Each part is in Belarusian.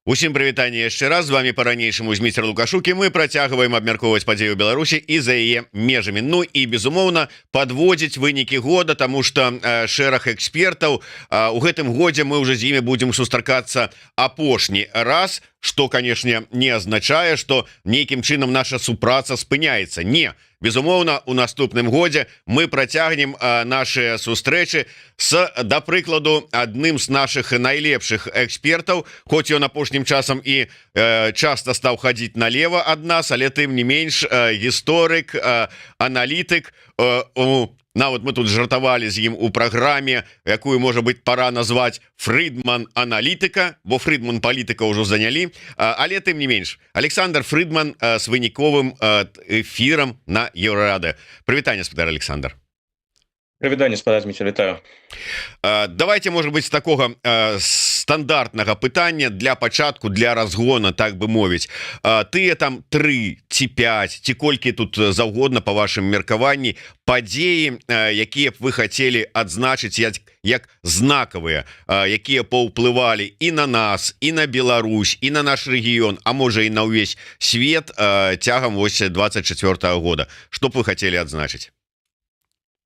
Усім прывітанне яшчэ раз, з вами по-ранейшаму Зміцер Лукашук, і мы працягваем абмяркоўваць падзею Беларусі і за яе межамі. Ну і безумоўна подводзіць вынікі года, тому что шэраг экспертаў у гэтым годзе мы уже з імі будем сустракацца апошні раз, что, конечно, не азначае, что нейкім чынам наша супраца спыняецца. Не, безумоўна, у наступным годзе мы працягнем наши сустрэчы с, да прыкладу, адным з наших найлепшых экспертаў, хоць ён апошнім часам і часто стаў хадзіць налево ад нас, але тым не менш гісторык, аналітык, нават мы тут жартавалі з ім у праграме, якую, можа быть, пора назваць Фридман аналітыка, бо Фридман палітыка ўжо занялі, але тым не менш. Александр Фридман з выніковым эфірам на Еўрарадыё. Прывітанне, спадар Александр. Прывітанне, спадар Зміцер, вітаю. Давайте, может быть, з такога стандартнага пытання для пачатку, для разгона, так бы мовіць. Тыя там 3 ці 5, ці колькі тут заўгодна па вашым меркаванні падзеі, якія б вы хацелі адзначыць як знакавыя, якія паўплывалі і на нас, і на Беларусь, і на наш рэгіён, а можа і на ўвесь свет цягам 24 года. Што б вы хацелі адзначыць?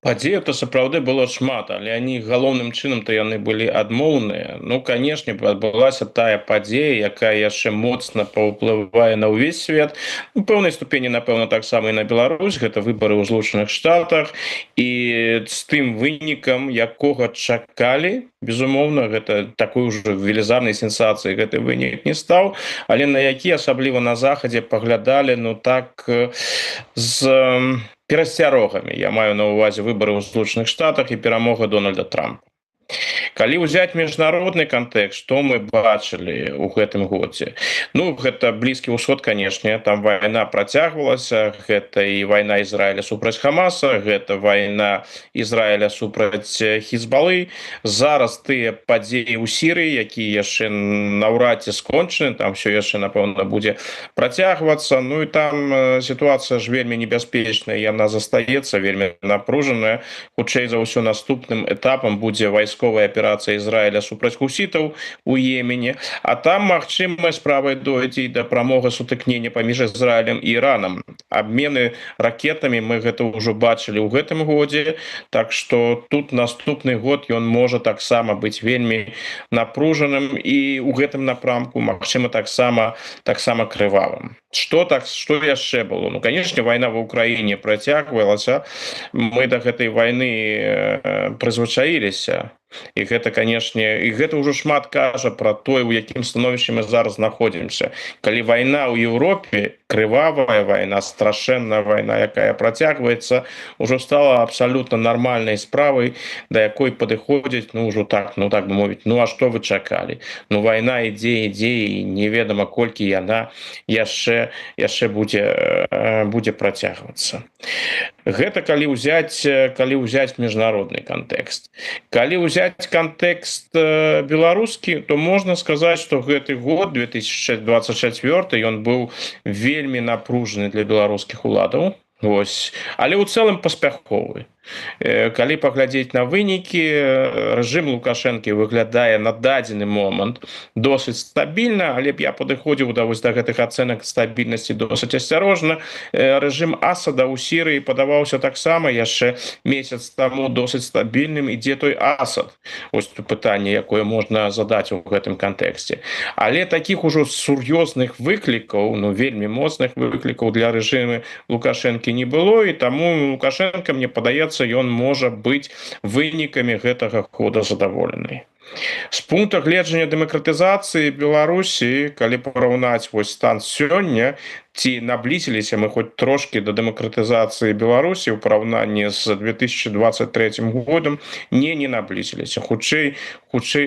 Падзеяў то сапраўды было шмат, але они галоўным чынам то яны былі адмоўныя. Ну, канешне, адбылася тая падзея, якая яшчэ моцна паўплывае на ўвесь свет. У пэўнай ступені, напэўна, таксама і на Беларусь. Гэта выбары ў Злучаных Штатах. І з тым вынікам, якога чакалі, безумоўна, гэта такой ужо велізарнай сенсацыі гэты вынік не стаў, але на які асабліва на захадзе паглядалі, ну так, з перасцярогамі. Я маю на ўвазе выбары ў Злучаных Штатах і перамога Дональда Трампа. Калі ўзяць міжнародны кантэкст, што мы бачылі ў гэтым годзе? Ну, гэта Блізкі ўсход, канешне, там вайна працягвалася, гэта і вайна Ізраіля супраць Хамаса, гэта вайна Ізраіля супраць Хізбалы. Зараз тыя падзеі ў Сірыі, якія яшчэ наўрад ці скончаны, там все яшчэ, напэўна, будзе працягвацца. Ну і там сітуацыя ж вельмі небяспечная, яна застаецца вельмі напружаная. Хутчэй за ўсё наступным этапам будзе вайсковая аперацыя Ізраіля супраць хусітаў у Йемене, а там магчымая справа дойдзе і да прамога сутыкнення паміж Ізраілем і Іранам. Абмены ракетамі мы гэта ўжо бачылі ў гэтым годзе, так што тут наступны год ён можа таксама быць вельмі напружаным і ў гэтым напрамку магчыма таксама крывавым. Што яшчэ было? Ну, канешне, вайна ва ўкраіне працягвалася. Мы да гэтай вайны прызвычаіліся. І гэта, канешне, і гэта ўжо шмат кажа пра тое, у якім становішчы мы зараз знаходзімся. Калі вайна ў Еўропе, крывавая вайна, страшэнная вайна, якая працягваецца, ужо стала абсалютна нармальнай справай, да якой падыходзяць, ну, ўжо так, ну, так бы мовіць, ну, а што вы чакалі? Ну, вайна ідзе, і неведама, колькі яна яшчэ будзе працягвацца. Гэта калі ўзяць міжнародны кантэкст. Калі ўзяць кантэкст беларускі, то можна сказаць, што гэты год, 2024, ён быў вельмі напружаны для беларускіх уладаў. Але ў цэлым паспяховы. Калі паглядзець на вынікі, рэжым Лукашэнкі выглядае на дадзены момант досыць стабільна, але б я падыходзіў да гэтых ацэнак стабільнасці досыць асцярожна. Рэжым Асада ў Сірыі падаваўся таксама яшчэ месяц таму досыць стабільным. І дзе той Асад? Вось пытанне, якое можна задаць у гэтым кантэксце. Але такіх ужо сур'ёзных выклікаў, ну вельмі моцных выклікаў для рэжыму Лукашэнкі не было, і таму Лукашенко, мне падаецца, ён можа быць вынікамі гэтага года задаволены. З пункта гледжання дэмакратызацыі Беларусі, калі параўнаць вось стан сёння, ці наблізіліся мы хоць трошкі да дэмакратызацыі Беларусі ў параўнанні з 2023 годам, не наблізіліся, хутчэй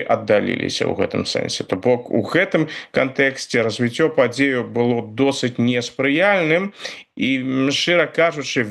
аддаліліся ў гэтым сэнсе. То бок у гэтым кантэксце развіццё падзеяў было досыць неспрыяльным, і, шчыра кажучы,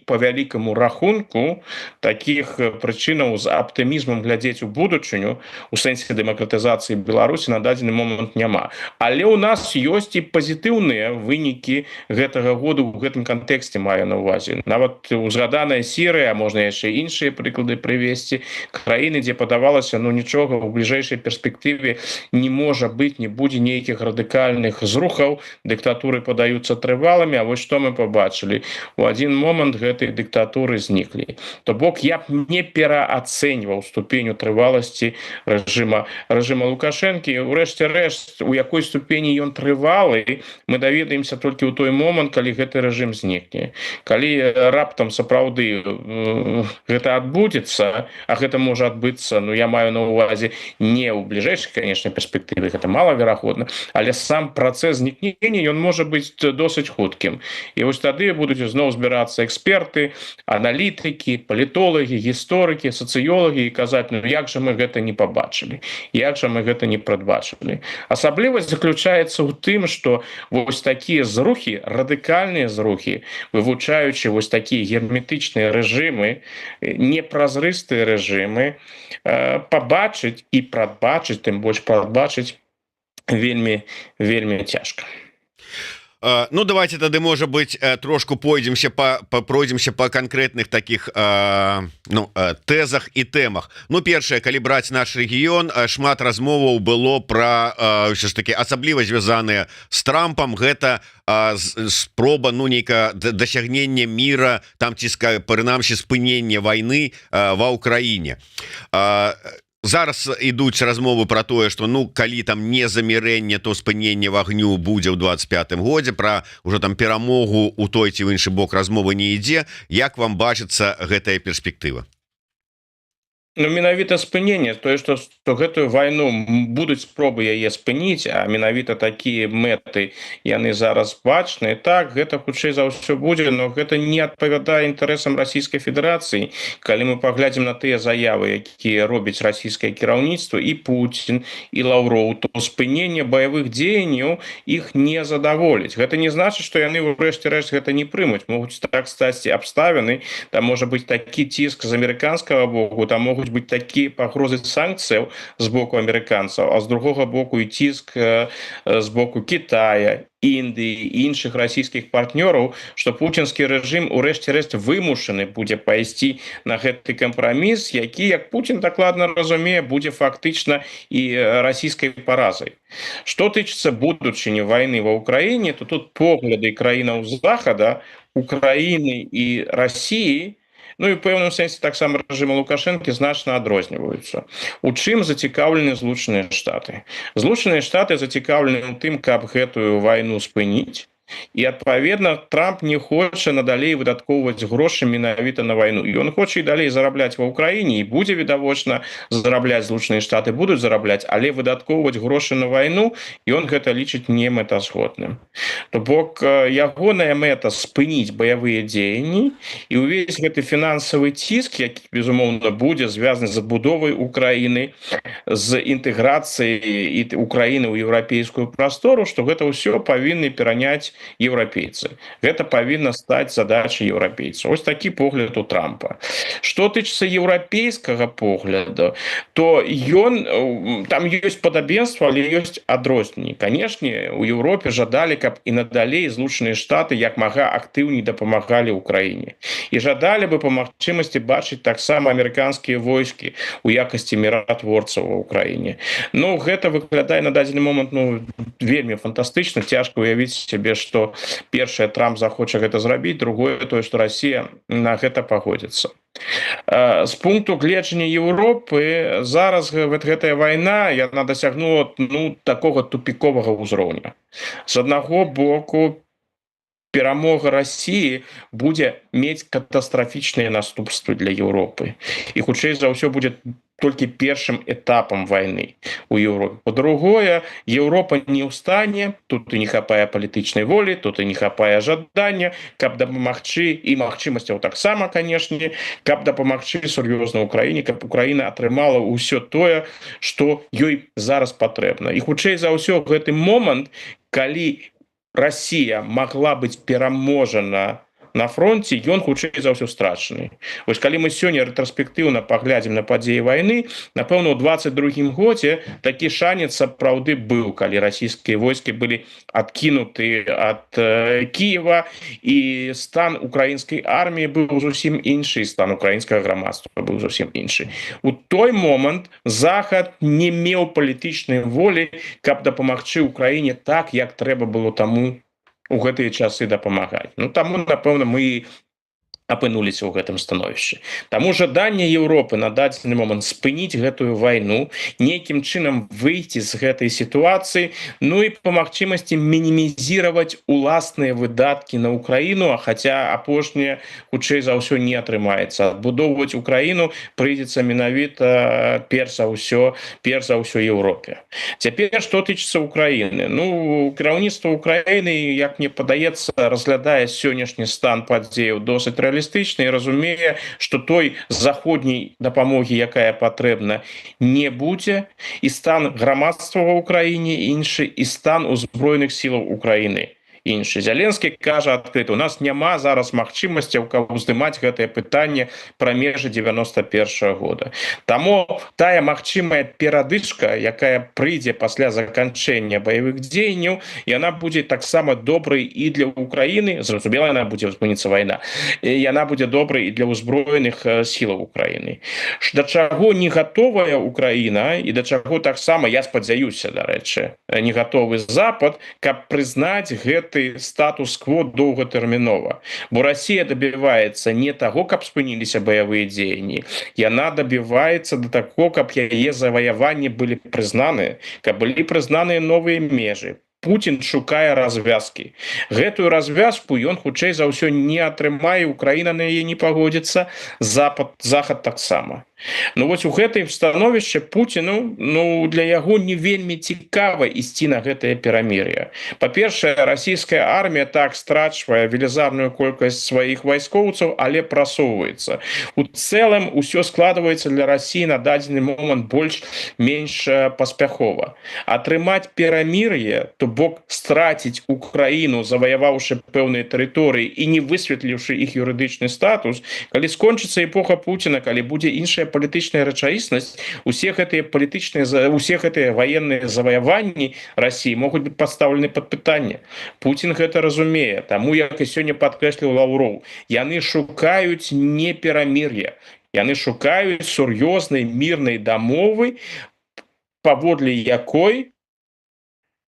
па вялікаму рахунку такіх прычынаў з аптымізмам глядзець у будучыню у сэнсе дэмакратызацыі Беларусі на дадзены момант няма. Але ў нас ёсць і пазітыўныя вынікі вынікі гэтага года ў гэтым кантэксце маю на ўвазе. Нават узгаданая Сірыя, а можна яшчэ іншыя прыклады прывесці, краіны, дзе падавалася, ну нічога ў бліжэйшай перспектыве не можа быць, не будзе нейкіх радыкальных зрухаў, дыктатуры падаюцца трывалымі, а вось што мы побачылі. У адзін момант гэтай дыктатуры зніклі. То бок я б не пераацэньваў ступеню трываласці рэжыма Лукашэнкі. Урэшце рэшт, у якой ступені ён трывалы, мы даведаемся толькі ў той момант, калі гэты рэжым знікне. Калі раптам сапраўды гэта адбудзецца, а гэта можа адбыцца, ну я маю на ўвазе не ў бліжэйшай, конечно, перспектыве, гэта малаверагодна, але сам працэс знікнення ён можа быць досыць хуткім. І вось тады будуць зноў збірацца эксперты, аналітыкі, палітолагі, гісторыкі, сацыёлагі і казаць, ну як жа мы гэта не побачылі, як жа мы гэта не прадбачылі. Асаблівасць заключаецца ў тым, што вось такія зрухі, радыкальныя зрухі, вывучаючы вось такія герметычныя рэжымы, непразрыстыя рэжымы, пабачыць і прадбачыць, тым больш прадбачыць вельмі цяжка. Ну давайте тады, можа быть, трошку пройдемся по конкретных таких тезах і тэмах. Ну першае, калі браць наш рэгіён, шмат размоваў было пра ўсё ж таки асабліва звязаныя з Трампам, гэта спроба нейка дасягнення мира, там ці прынамсі спынення вайны ва Ўкраіне. Зараз ідуць размовы про тое, што ну калі там не замірэнне, то спыненне вагню будзе ў 25-м годзе, пра ўжо там перамогу у той ці в іншы бок размовы не ідзе. Як вам бачыцца гэтая перспектыва? Ну, менавіта спыненне, тое, што гэтую вайну будуць спробы яе спыніць, а менавіта такія мэты яны зараз бачныя. Так, гэта хутчэй за ўсё будзе, но гэта не адпавядае інтарэсам Расійскай Федэрацыі. Калі мы паглядзім на тыя заявы, якія робіць расійскае кіраўніцтва, і Пуцін, і Лаўроў, то спыненне баявых дзеянняў іх не задаволіць. Гэта не значыць, што яны ўрэшце рэшт гэта не прымуць. Могуць так стаць абставіны, там можа быць такі ціск з амерыканскага боку, там могуць быць такія пагрозы санкцыяў з боку амерыканцаў, а з другога боку і ціск з боку Китая, Індыі і іншых расійскіх партнёраў, што пуцінскі рэжым урэшце рэшт вымушаны будзе пайсці на гэты кампраміс, які, як Пуцін дакладна разумее, будзе фактычна і расійскай паразай. Што тычыцца будучыні вайны ва Ўкраіне, то тут погляды краінаў захада, Украіны і Расіі, ну і ў пэўным сэнсе таксама рэжыма Лукашэнкі значна адрозніваюцца. У чым зацікаўлены Злучаныя Штаты? Злучаныя Штаты зацікаўлены ў тым, каб гэтую вайну спыніць, і адпаведна Трамп не хоча надалей выдаткоўваць грошы менавіта на вайну. Ён хоча і далей зарабляць ва Ўкраіне, і будзе відавочна зарабляць, Злучаныя Штаты будуць зарабляць, але выдаткоўваць грошы на вайну ён гэта лічыць немэтазгодным. То бок ягоная мэта спыніць баявыя дзеянні, і ўвесь гэты фінансавы ціск, які безумоўна будзе звязаны з забудовай Украіны, з інтэграцыяй Украіны ў еўрапейскую прастору, што гэта ўсё павінны пераняць еўрапейцы. Гэта павінна стаць задачай еўрапейцаў. Ось такі погляд у Трампа. Што тычыцца еўрапейскага погляду, то там ёсць падабенства, але ёсць адрозненні. Канешне, у Еўропе жадалі, каб і надалей Злучаныя Штаты як мага актыўней дапамагалі Украіне. І жадалі бы па магчымасці бачыць таксама амерыканскія войскі у якасці міратворцаў ва Ўкраіне. Ну, гэта выглядае на дадзены момант вельмі фантастычна, цяжка уявіць сябе, што першае, Трамп захоча гэта зрабіць, другое, тое, што Расія на гэта пагодзіцца. З пункту гледжання Еўропы зараз гэтая вайна, яна дасягнула такога тупіковага ўзроўня. З аднаго боку, перамога Расіі будзе мець катастрафічныя наступствы для Еўропы. І хутчэй за ўсё будзе толькі першым этапам вайны у Еўропе. Па-другое, Еўропа не ў стане, тут і не хапае палітычнай волі, тут і не хапае жадання, каб дапамагчы, і магчымасцяў таксама, канешне, каб дапамагчы сур'ёзна Украіне, каб Украіна атрымала ўсё тое, што ёй зараз патрэбна. І хутчэй за ўсё гэты момант, калі Расія магла быць пераможана на фронте, ён хутчэй за ўсё страчаны. Вось калі мы сёння рэтраспектыўна паглядзім на падзеі вайны, напэўна, у 22 годзе такі шанец сапраўды быў, калі расійскія войскі былі адкінуты ад Кіева, і стан украінскай арміі быў зусім іншы, стан украінскага грамадства быў зусім іншы. У той момант Захад не меў палітычнай волі, каб дапамагчы Украіне так, як трэба было таму у гэтыя часы дапамагаць. Ну, таму, напэўна, мы апынуліся ў гэтым становішчы. Таму жаданне Еўропы на дадзены момант спыніць гэтую вайну, нейкім чынам выйти з гэтай сітуацыі, ну і па магчымасці мінімізировать уласныя выдаткі на Украіну, а хаця апошняе хутчэй за ўсё не атрымаецца. Адбудоўваць Украіну прыйдзецца менавіта перш за ўсё Еўропе. Цяпер што тычыцца Украіны? Ну, кіраўніцтва Украіны, як мне падаецца, разглядае сённяшні стан падзеяў досыць рэалістычна і разумее, што той заходняй дапамогі, якая патрэбна, не будзе, і стан грамадства ва ўкраіне іншы, і стан узброеных сілаў Украіны іншы. Зеленскі кажа адкрыта: у нас няма зараз магчымасцяў, каб уздымаць гэтае пытанне пра межы 91-го года. Таму тая магчымая перадышка, якая прыйдзе пасля заканчэння баявых дзеянняў, яна будзе таксама добрай і для Украіны, зразумела, яна будзе спыніцца вайна, яна будзе добрай і для ўзброеных сілаў Украіны. Да чаго не гатовая Украіна, і да чаго таксама, я спадзяюся, дарэчы, не гатовы Запад, каб прызнаць гэты статус-кво доўгатэрмінова. Бо Расія дабіваецца не таго, каб спыніліся баявыя дзеянні. Яна дабіваецца да таго, каб яе заваяванні былі прызнаны, каб былі прызнаныя новыя межы. Путін шукае развязкі. Гэтую развязку ён хутчэй за ўсё не атрымае, Украіна на яе не пагодзіцца, Захад таксама. Ну вось у гэтым становішчы Пуціну, ну, для яго не вельмі цікава ісці на гэтае перамір'е. Па-першае, расійская армія так страчвае велізарную колькасць сваіх вайскоўцаў, але прасоўваецца. У цэлым усё складваецца для Расіі на дадзены момант больш-менш паспяхова. Атрымаць перамір'е, то бок страціць Украіну, заваяваўшы пэўныя тэрыторыі і не высветліўшы іх юрыдычны статус, калі скончыцца эпоха Пуціна, калі будзе іншая палітычная рэчаіснасць, усе гэтыя ваенныя заваяванні Расіі могуць быць пастаўлены пад пытанне. Пуцін гэта разумее, таму, як і сёння падкрэсліў Лаўроў, яны шукаюць не перамір'я, яны шукаюць сур'ёзнай мірнай дамовы, паводле якой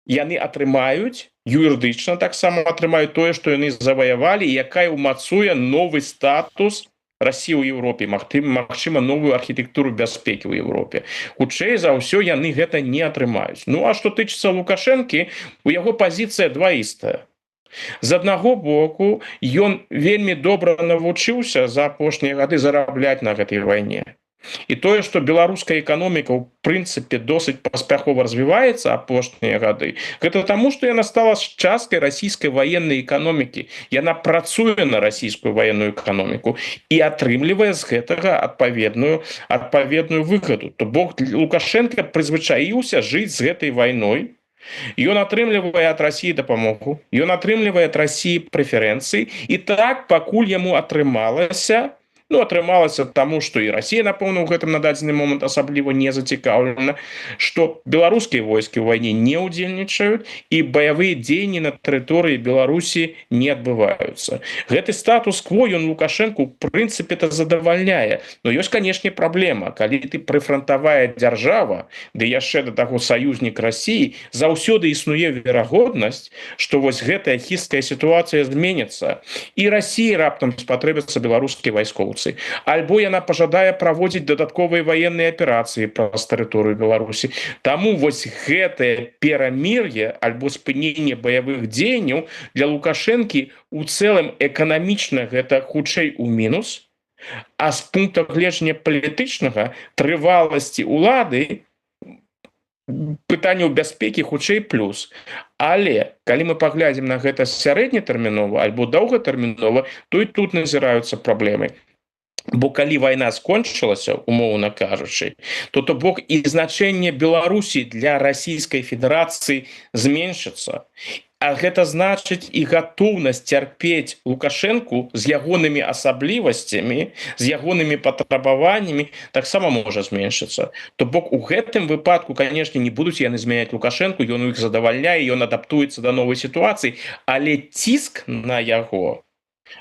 яны атрымаюць, юрыдычна таксама атрымаюць тое, што яны заваявалі, якая ўмацуе новы статус Расіі ў Еўропе, магчыма, новую архітэктуру бяспекі ў Еўропе. Хутчэй за ўсё яны гэта не атрымаюць. Ну, а што тычыцца Лукашэнкі, у яго пазіцыя дваістая. З аднаго боку, ён вельмі добра навучыўся за апошнія гады зарабляць на гэтай вайне. І тое, што беларуская эканоміка ў прынцыпе досыць паспяхова развіваецца апошнія гады, гэта таму, што яна стала часткай расійскай ваеннай эканомікі. Яна працуе на расійскую ваенную эканоміку і атрымлівае з гэтага адпаведную выгаду. То бок Лукашенко прызвычаіўся жыць з гэтай вайной. Ён атрымлівае ад Расіі дапамогу, ён атрымлівае ад Расіі прэферэнцыі, і так пакуль яму атрымалася, таму, што і Расія, напэўна, у гэтым на дадзены момант асабліва не зацікаўлена, што беларускія войскі ў вайне не ўдзельнічаюць і баявыя дзеянні на тэрыторыі Беларусі не адбываюцца. Гэты статус-кво ён Лукашэнку ў прынцыпе-то задавальняе. Но ёсць, канешне, праблема. Калі ты прыфрантавая дзяржава, ды яшчэ да таго саюзнік Расіі, заўсёды існуе верагоднасць, што вось гэтая хісткая сітуацыя зменіцца, і Расіі раптам спатрэбяцца беларускія вайскоўцы. Альбо яна пажадае праводзіць дадатковыя ваенныя аперацыі праз тэрыторыю Беларусі. Таму вось гэтае перамір'е альбо спыненне баявых дзеянняў для Лукашэнкі у цэлым эканамічна гэта хутчэй у мінус, а з пункта гледжання палітычнага трываласці ўлады пытанняў бяспекі хутчэй плюс. Але калі мы паглядзім на гэта сярэднетэрмінова альбо доўгатэрмінова, то і тут назіраюцца праблемы. Бо калі вайна скончылася, умоўна кажучы, то бок і значэнне Беларусі для Расійскай Федэрацыі зменшыцца. А гэта значыць і гатоўнасць цярпець Лукашэнку з ягонымі асаблівасцямі, з ягонымі патрабаваннямі таксама можа зменшыцца. То бок у гэтым выпадку, канешне, не будуць яны змяняць Лукашэнку, ён іх задавальняе, ён адаптуецца да новай сітуацыі, але ціск на яго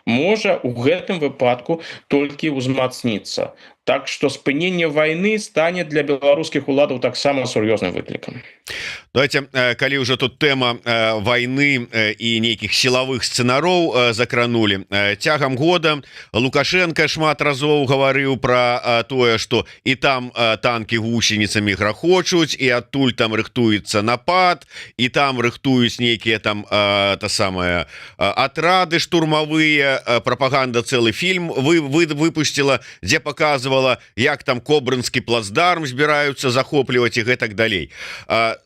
можа у гэтым выпадку толькі ўзмацніцца. Так што спыненне вайны стане для беларускіх уладаў таксама сур'ёзным выклікам. Давайте, калі ўжо тут тэма вайны і нейкіх сілавых сцэнароў закранули, цягам года Лукашенко шмат разоў гаварыў пра тое, што і там танкі гусеніцамі грахочуць, і адтуль там рыхтуецца напад, і там рыхтуюць нейкія там та самая атрады штурмавыя. Прапаганда цэлы фільм выпусціла, дзе показывала, як там Кобрынскі плацдарм збіраюцца захопліваць і гэтак далей.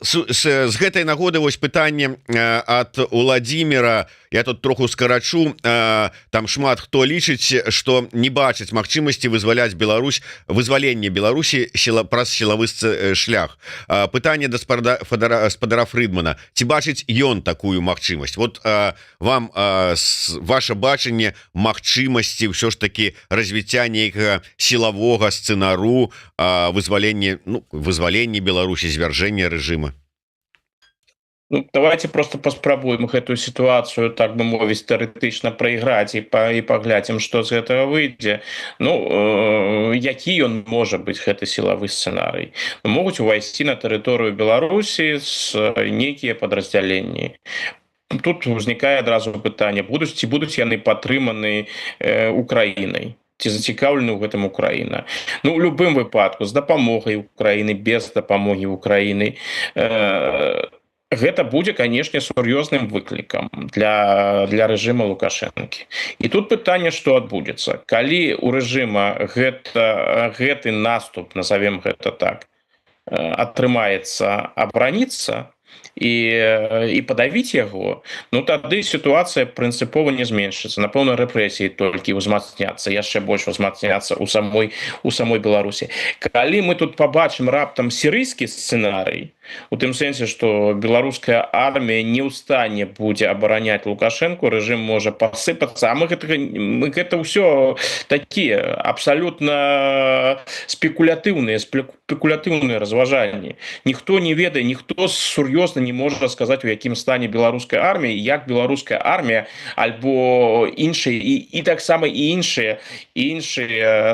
З гэтай нагоды вось пытанне ад Уладзіміра, я тут троху скарачу, там шмат хто лічыць, што не бачыць магчымасці вызваленне Беларусі праз сілавы шлях. Пытанне да спадара Фрыдмана: ці бачыць ён такую магчымасць? Вот вам ваше бачанне магчымасці ўсё ж таки развіцця нейкага сілавога сцэнару вызваленне Беларусі, звяржэння рэжыма. Давайте просто паспрабуем гэтую сітуацыю, так бы мовіць, тэарэтычна прайграць і паглядзім, што з гэтага выйдзе. Які ён можа быць, гэты сілавы сцэнарый? Могуць увайсці на тэрыторыю Беларусі з нейкія падраздзяленні. Тут узнікае адразу пытанне: ці будуць яны падтрыманы Украінай? Ці зацікаўлены ў гэтым Украіна? У любым выпадку, з дапамогай Украіны, без дапамогі Украіны, гэта будзе, канешне, сур'ёзным выклікам для рэжыма Лукашэнкі. І тут пытанне, што адбудзецца. Калі у рэжыма гэты наступ, назовем гэта так, атрымаецца абараніцца і падавіць яго, тады сітуацыя прынцыпова не зменшыцца. Напэўна, рэпрэсіі толькі ўзмацняцца, яшчэ больш ўзмацняцца ў самой Беларусі. Калі мы тут пабачым раптам сірыйскі сцэнарый, у тым сэнсе, што беларуская армія не ў стане будзе абараняць Лукашэнку, рэжым можа пасыпацца, а мы гэта ўсё такія абсалютна спекулятыўныя разважанні. Ніхто не ведае, ніхто сур'ёзна не можа сказаць, у якім стане беларуская армія, як беларуская армія альбо іншыя, і таксама і іншыя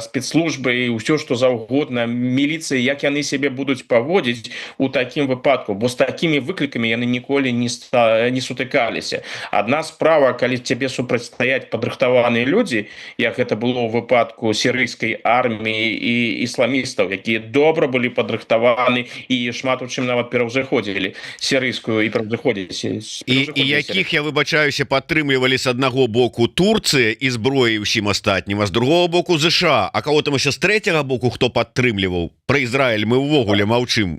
спецслужбы, і ўсё што заўгодна, міліцыя, як яны сябе будуць паводзіць у такім выпадку, бо з такімі выклікамі яны ніколі не сутыкаліся. Адна справа, калі цябе супрацьстаяць падрыхтаваныя людзі, як гэта было ў выпадку сірыйскай арміі і ісламістаў, якія добра былі падрыхтаваны і шмат у чым нават пераўзыходзілі сірыйскую і пераўзыходзілі. І якіх, я выбачаюся, падтрымлівалі з аднаго боку Турцыя і зброі ўсім астатнім, а з другого боку ЗША. А каго там яшчэ з трэцяга боку хто падтрымліваў? Пра Ізраіль мы ўвогуле маўчым.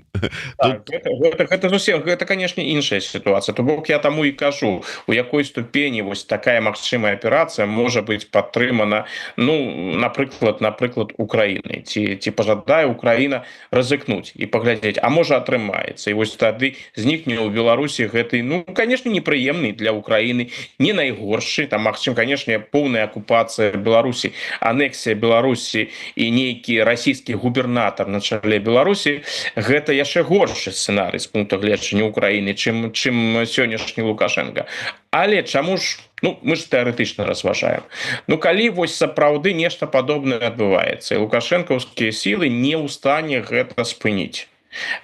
Гэта зусім, гэта, канешне, іншая сітуацыя. То бок я таму і кажу, у якой ступені вось такая магчымая аперацыя можа быць падтрымана, напрыклад, Украінай. Ці пажадае Украіна рызыкнуць і паглядзець, а можа атрымаецца. І вось тады знікне ў Беларусі гэты, канешне, непрыемны для Украіны, не найгоршы, там, магчым, канешне, поўная акупацыя Беларусі, анексія Беларусі і нейкі расійскі губернатар на чале Беларусі, гэта яшчэ горшы сцэнарый з пункту гледжання Украіны, чым сённяшні Лукашенко. Але чаму ж, мы ж тэарэтычна разважаем. Калі вось сапраўды нешта падобнае адбываецца, і лукашэнкаўскія сілы не ў стане гэта спыніць.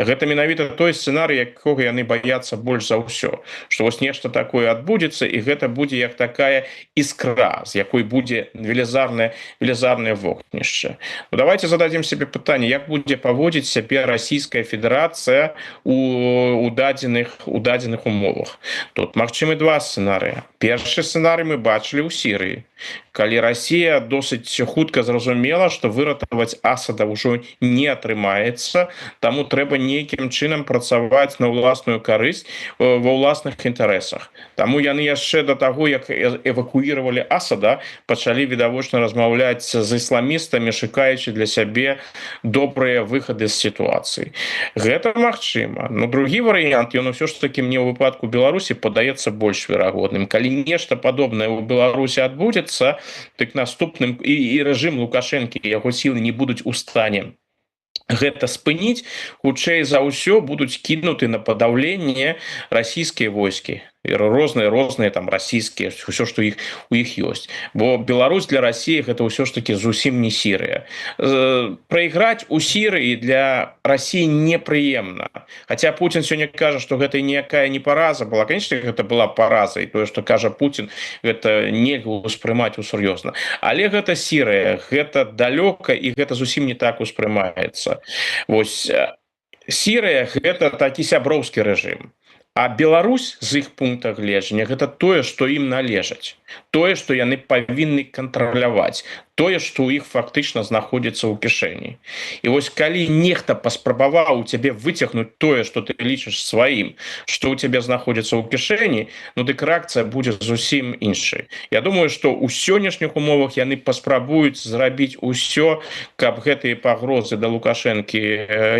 Гэта менавіта той сцэнарый, якога яны баяцца больш за ўсё, што вось нешта такое адбудзецца, і гэта будзе як такая іскра, з якой будзе велізарнае вогнішча. Давайте зададзім себе пытанне, як будзе паводзіць сябе Расійская Федэрацыя у дадзеных умовах. Тут магчымы два сцэнарыя. Першы сцэнарый мы бачылі ў Сірыі, калі Россия досыць хутка зразумела, што выратаваць Асада ўжо не атрымаецца, таму трэба нейкім чынам працаваць на ўласную карысць ва ўласных інтарэсах. Таму яны яшчэ да таго, як эвакуіравалі Асада, пачалі відавочна размаўляць з ісламістамі, шукаючы для сябе добрыя выхады з сітуацыі. Гэта магчыма. Но другі варыянт, ён ўсё ж такі мне ў выпадку Беларусі падаецца больш верагодным. Калі нешта падобнае ў Беларусі адбудзецца, так наступным і рэжым Лукашэнкі і яго сілы не будуць у стане гэта спыніць, хутчэй за ўсё будуць кінуты на падаўленне расійскія войскі, розныя там расійскія, ўсё што у іх ёсць, бо Беларусь для России гэта ўсё ж таки зусім не Сірыя. Прайграць у Сірыі для России непрыемна, хотя Путин сёння кажа, што гэта ніякая не параза была. Конечно, гэта была параза, і тое, што кажа Путин, гэта нельга ўспрымаць усур'ёзна, але гэта Сірыя, гэта далёка і гэта зусім не так успрымаецца. Вось Сірыя гэта такі сяброўскі рэжым, а Беларусь з іх пункта гледжання гэта тое, што ім належаць, тое, што яны павінны кантраляваць, тое, што ў іх фактычна знаходзіцца ў кішэні. І вось калі нехта паспрабаваў у цябе выцягнуць тое, што ты лічыш сваім, што ў цябе знаходзіцца ў кішэні, ну дык рэакцыя будзе зусім іншай. Я думаю, што ў сённяшніх умовах яны паспрабуюць зрабіць усё, каб гэтыя пагрозы да Лукашэнкі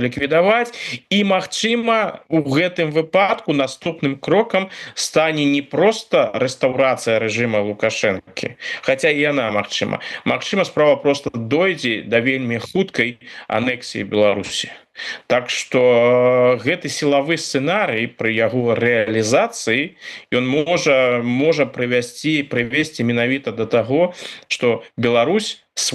ліквідаваць, і магчыма, у гэтым выпадку наступным крокам стане не проста рэстаўрацыя рэжыма Лукашэнкі, хаця і яна магчыма. Магчыма, справа проста дойдзе да вельмі хуткай анексіі Беларусі. Так што гэты сілавы сцэнарый пры яго рэалізацыі ён можа прывесці менавіта да таго, што Беларусь з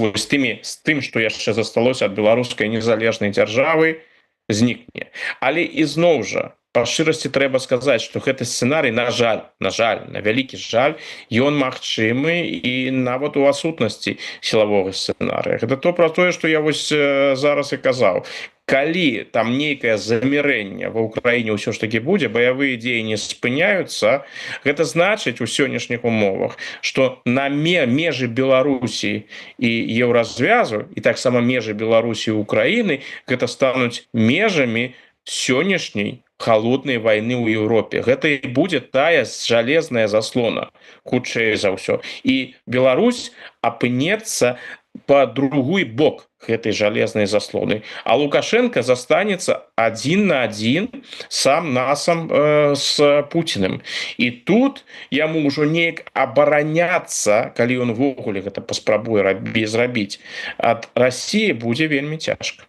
тым, што яшчэ засталося ад беларускай незалежнай дзяржавы, знікне. Але ізноў жа, па шчырасці трэба сказаць, што гэты сцэнарый, на жаль, на вялікі жаль, ён магчымы і нават у адсутнасці сілавога сцэнарыя. Гэта пра тое, што я вось зараз і казаў. Калі там нейкае замірэнне ва ўкраіне ўсё ж такі будзе, баявыя дзеянні спыняюцца, гэта значыць у сённяшніх умовах, што на межы Беларусі і еўразвязу, і таксама межы Беларусі і Украіны, гэта стануць межамі сённяшняй холоднай войны ў Еўропе. Гэта і будзе тая жалезная заслона, хутчэй за ўсё. І Беларусь апынецца па другой бок гэтай жалезнай заслоны. А Лукашенко застанецца адзін на адзін сам-насам з Пуціным. І тут яму ўжо неяк абараняцца, калі ён увогуле гэта паспрабуе зрабіць, ад Расіі будзе вельмі цяжка.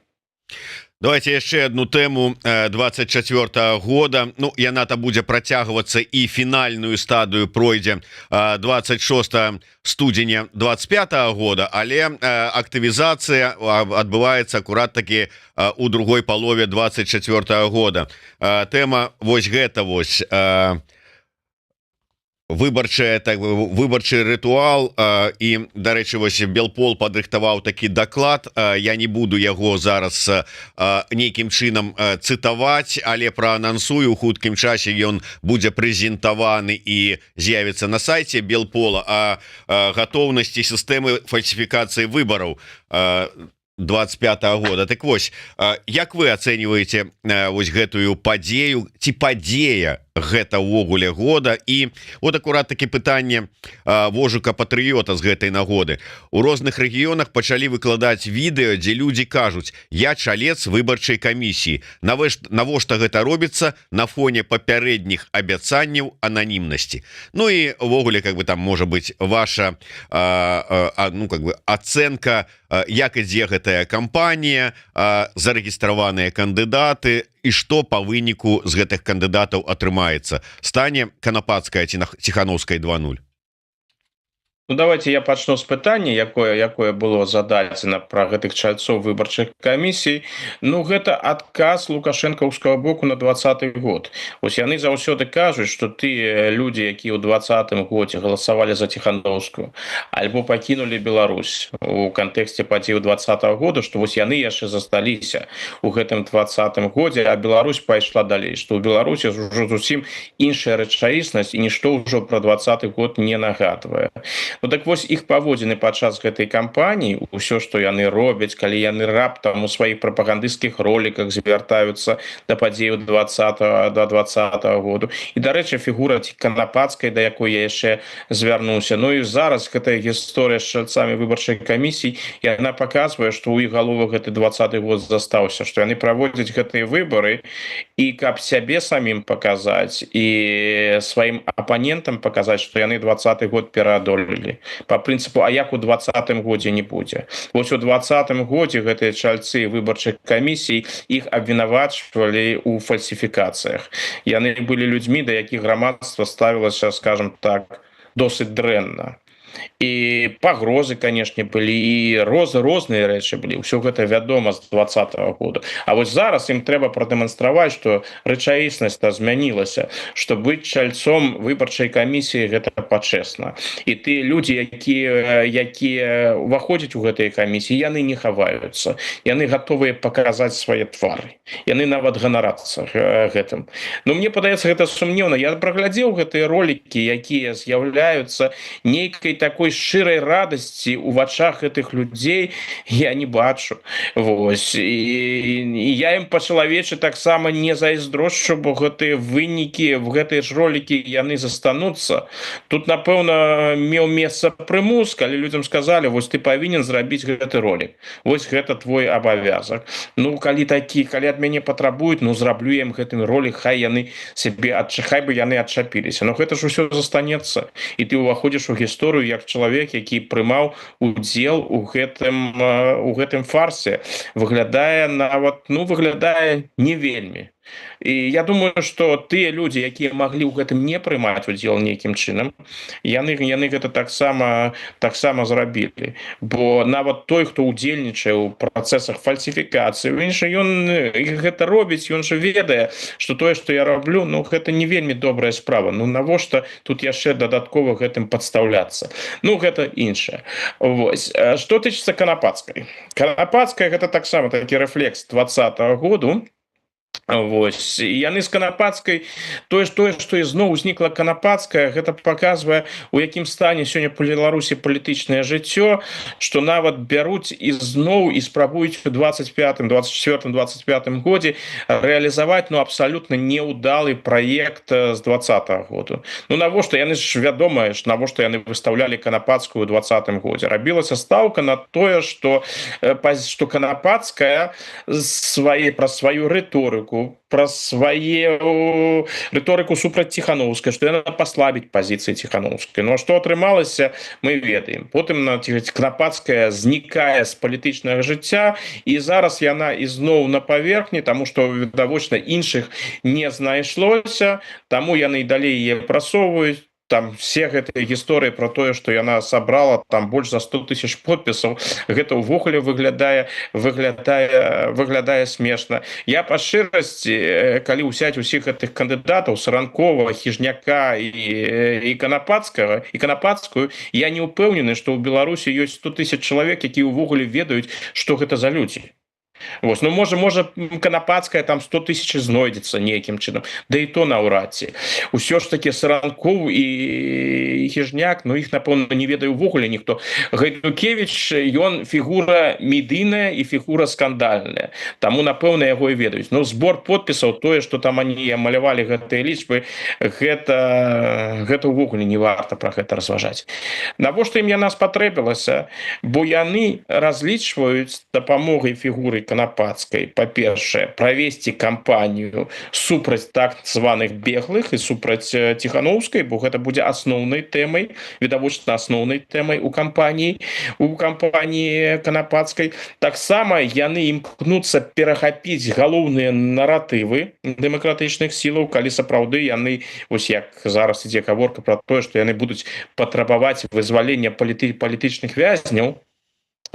Давайте яшчэ одну тэму 24 года. Ну, яна-то будзе працягвацца і фінальную стадыю пройдзе 26 студзеня 25 года, але актывізацыя адбываецца акурат такі у другой палове 24 года. Тэма вось гэта вось выбарчы рытуал, і, дарэчы, вось Белпол падрыхтаваў такі даклад. Я не буду яго зараз нейкім чынам цытаваць, але праанансую, у хуткім часе ён будзе прэзентаваны і з'явіцца на сайце Белпола о гатоўнасці сістэмы фальсіфікацыі выбараў 25 года. Так вось, як вы ацэньваеце вось гэтую падзею, ці падзея гэта ўвогуле года? І вот акурат такі пытанне вожука патрыёта з гэтай нагоды. У розных рэгіёнах пачалі выкладаць відэо, дзе людзі кажуць: я чалец выбарчай камісіі. Навошта гэта робіцца на фоне папярэдніх абяцанняў ананімнасці? Ну і ўвогуле, как бы там можа быць ваша ацэнка, як ідзе гэтая кампанія, зарэгістраваныя кандыдаты, і што па выніку з гэтых кандыдатаў атрымаецца? Стане Канапацкая ці Ціхановская 2.0? Ну, давайте я пачну з пытання, якое было зададзена пра гэтых чальцоў выбарчых камісій. Ну, гэта адказ лукашэнкаўскага боку на 20 год. Вось яны заўсёды кажуць, што тыя людзі, якія ў 20 годзе галасавалі за Ціхановскую, альбо пакінулі Беларусь у кантэксце падзеяў 20 года, што вось яны яшчэ засталіся у гэтым 20 годзе, а Беларусь пайшла далей, што ў Беларусі ўжо зусім іншая рэчаіснасць і нішто ўжо пра 20 год не нагадвае. Ну так вось іх паводзіны падчас гэтай кампаніі, ўсё што яны робяць, калі яны раптам у сваіх прапагандысцкіх роліках звяртаюцца да падзеяў 20 году. І дарэчы, фігура Канапацкай, да якой я яшчэ звярнуўся. Ну і зараз гэтая гісторыя з чальцамі выбарчай камісіі, яна паказвае, што ў іх галовах гэты 20 год застаўся, што яны праводзяць гэтыя выбары, і каб сябе самім паказаць і сваім апанентам паказаць, што яны 20 год пераадолелі по прынцыпу, а як у 20-м годзе не будзе. Вось у 20-м годзе гэтыя чальцы выбарчых камісій іх абвінавачвалі ў фальсіфікацыях. Яны былі людзьмі, да якіх грамадства ставілася, скажем так, досыць дрэнна. І пагрозы, канешне, былі, і розныя рэчы былі. Усё гэта вядома з 20-го года. А вось зараз ім трэба прадэманстраваць, што рэчаіснасць змянілася, што быць чальцом выбарчай камісіі гэта пачэсна. І тыя людзі, якія ўваходзяць у гэтыя камісіі, яны не хаваюцца. Яны гатовыя паказаць свае твары. Яны нават ганарацца гэтым. Ну, мне падаецца, гэта сумнеўна. Я праглядзеў гэтыя ролікі, якія з'яўляюцца нейкай такой шчырай радасці ў вачах гэтых людзей я не бачу. Вось. І я ім па-чалавечы таксама не зайздрошчу, бо гэтыя вынікі, гэтыя ж ролікі, яны застануцца. Тут, напэўна, меў месца прымус, калі людзям сказалі, вось ты павінен зрабіць гэты ролік. Вось гэта твой абавязак. Ну, калі ад мяне патрабуюць, ну, зраблю я ім гэтым ролік, хай бы яны адчапіліся. Но гэта ж усё застанецца. І ты ўваходзіш у гісторыю як чалавек, які прымаў удзел у гэтым фарсе. Выглядае не вельмі. І я думаю, што тыя людзі, якія маглі ў гэтым не прымаць удзел нейкім чынам, яны гэта таксама зрабілі. Бо нават той, хто ўдзельнічае ў працэсах фальсіфікацыі, ён гэта робіць, ён жа ведае, што тое, што я раблю, ну гэта не вельмі добрая справа. Ну навошта тут яшчэ дадаткова гэтым падстаўляцца? Ну гэта іншае. Вось. Што тычыцца Канапацкай? Канапацкая гэта таксама такі рэфлекс 20-го году. Вось. І яны з Канапацкай, тое, што ізноў узнікла Канапацкая, гэта паказвае, у якім стане сёння па Беларусі палітычнае жыццё, што нават бяруць ізноў і спрабуюць у 24-м, 25-м годзе рэалізаваць абсалютна неўдалы праект з 20-го году. Ну навошта? Яны ж вядома, навошта яны выстаўлялі Канапацкую ў 20-м годзе. Рабілася стаўка на тое, што Канапацкая праз сваю рыторыку, пра сваю рыторыку супраць Ціхановскай, што яна паслабіць пазіцыі Ціхановскай. Ну а што атрымалася, мы ведаем. Потым Канапацкая знікае з палітычнага жыцця, і зараз яна ізноў на паверхні, таму што відавочна іншых не знайшлося, таму яны і далей яе прасоўваюць. Там все гэтыя гісторыі про тое, што яна сабрала там больш за 100 000 подпісаў, гэта ўвогуле выглядае смешна. Я па шчырасці, калі ўзяць усіх гэтых кандыдатаў Саранкова, Хіжняка і Канапацкую, я не ўпэўнены, што ў Беларусі ёсць 100 000 чалавек, якія ўвогуле ведаюць, што гэта за людзі. Вось. Ну, можа Канапацкая там 100 000 знойдзецца нейкім чынам, да і то наўрад ці. Усё ж такі Саранкоў і Хіжняк, ну іх, напэўна, не ведае ўвогуле ніхто. Гайдукевіч, ён фігура медыйная і фігура скандальная. Таму, напэўна, яго і ведаюць. Ну, збор подпісаў, тое, што там они малявалі гэтыя лічбы, гэта ўвогуле не варта пра гэта разважаць. Навошта ім яна спатрэбілася? Бо яны разлічваюць дапамогай фігуры Канапацкай, па-першае, правесці кампанію супраць так званых беглых і супраць Ціхановскай, бо гэта будзе асноўнай тэмай, відавочна асноўнай тэмай у кампаніі Канапацкай. Таксама яны імкнуцца перахапіць галоўныя наратывы дэмакратычных сілаў, калі сапраўды яны, вось як зараз ідзе гаворка пра тое, што яны будуць патрабаваць вызвалення палітычных вязняў,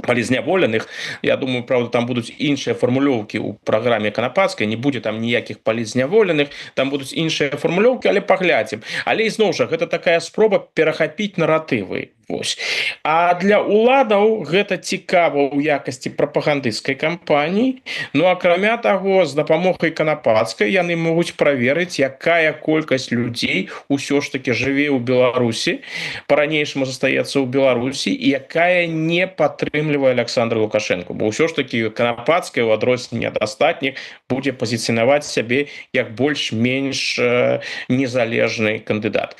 палізняволеных. Я думаю, правда, там будуць іншыя фармулёўкі ў праграме Канапацкай, не будзе там ніякіх палізняволеных, там будуць іншыя фармулёўкі, але паглядзім. Але ізноў жа, гэта такая спроба перахапіць наратывы. Вось. А для уладаў гэта цікава ў якасці прапагандысцкай кампаніі. Ну акрамя таго, з дапамогай канапацкай яны могуць праверыць, якая колькасць людзей ўсё ж таки жыве ў Беларусі, па-ранейшаму застаецца ў Беларусі, і якая не падтрымлівае Александра Лукашенко. Бо ўсё ж таки канапацкая, у адрозненне ад астатніх, будзе пазіцыянаваць сябе як больш-менш незалежны кандыдат.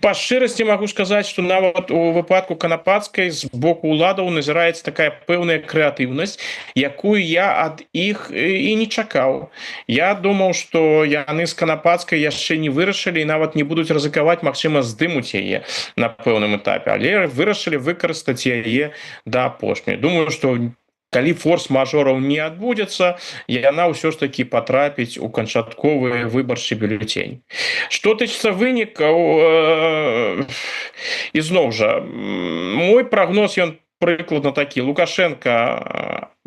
Па шчырасці магу сказаць, што нават у выпадку канапацкай з боку уладаў назіраецца такая пэўная крэатыўнасць, якую я ад іх і не чакаў. Я думаў, што яны з канапацкай яшчэ не вырашылі і нават не будуць рызыкаваць, магчыма, здымуць яе на пэўным этапе, але вырашылі выкарыстаць яе да апошняй. Думаю, што калі форс-мажораў не адбудзецца, яна ўсё ж таки патрапіць у канчатковы выбарчы бюлетень. Што тычыцца вынікаў, ізноў жа, мой прагноз ён прыкладна такі: Лукашенко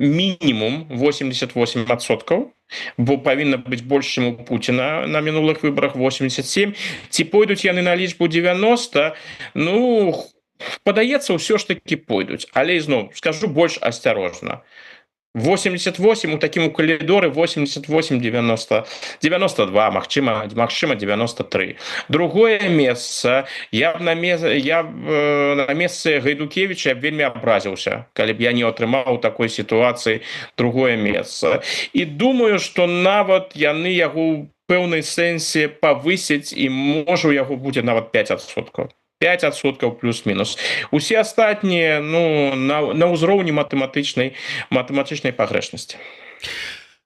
мінімум 88%, бо павінна быць больш, чым у Пуціна на мінулых выбарах 87. Ці пойдуць яны на лічбу 90? Ну, падаецца, ўсё ж таки пойдуць, але ізноў скажу больш асцярожна. 88 у такім калідоры, 88, 90, 92, магчыма 93. Другое месца, я б на месцы Гайдукевіча вельмі абразіўся, калі б я не атрымаў у такой сітуацыі другое месца. І думаю, што нават яны яго ў пэўнай сэнсе павысяць, і можа у яго будзе нават 5%. 5% плюс-мінус. Усе астатнія, ну, на ўзроўні матэматычнай пагрэшнасці.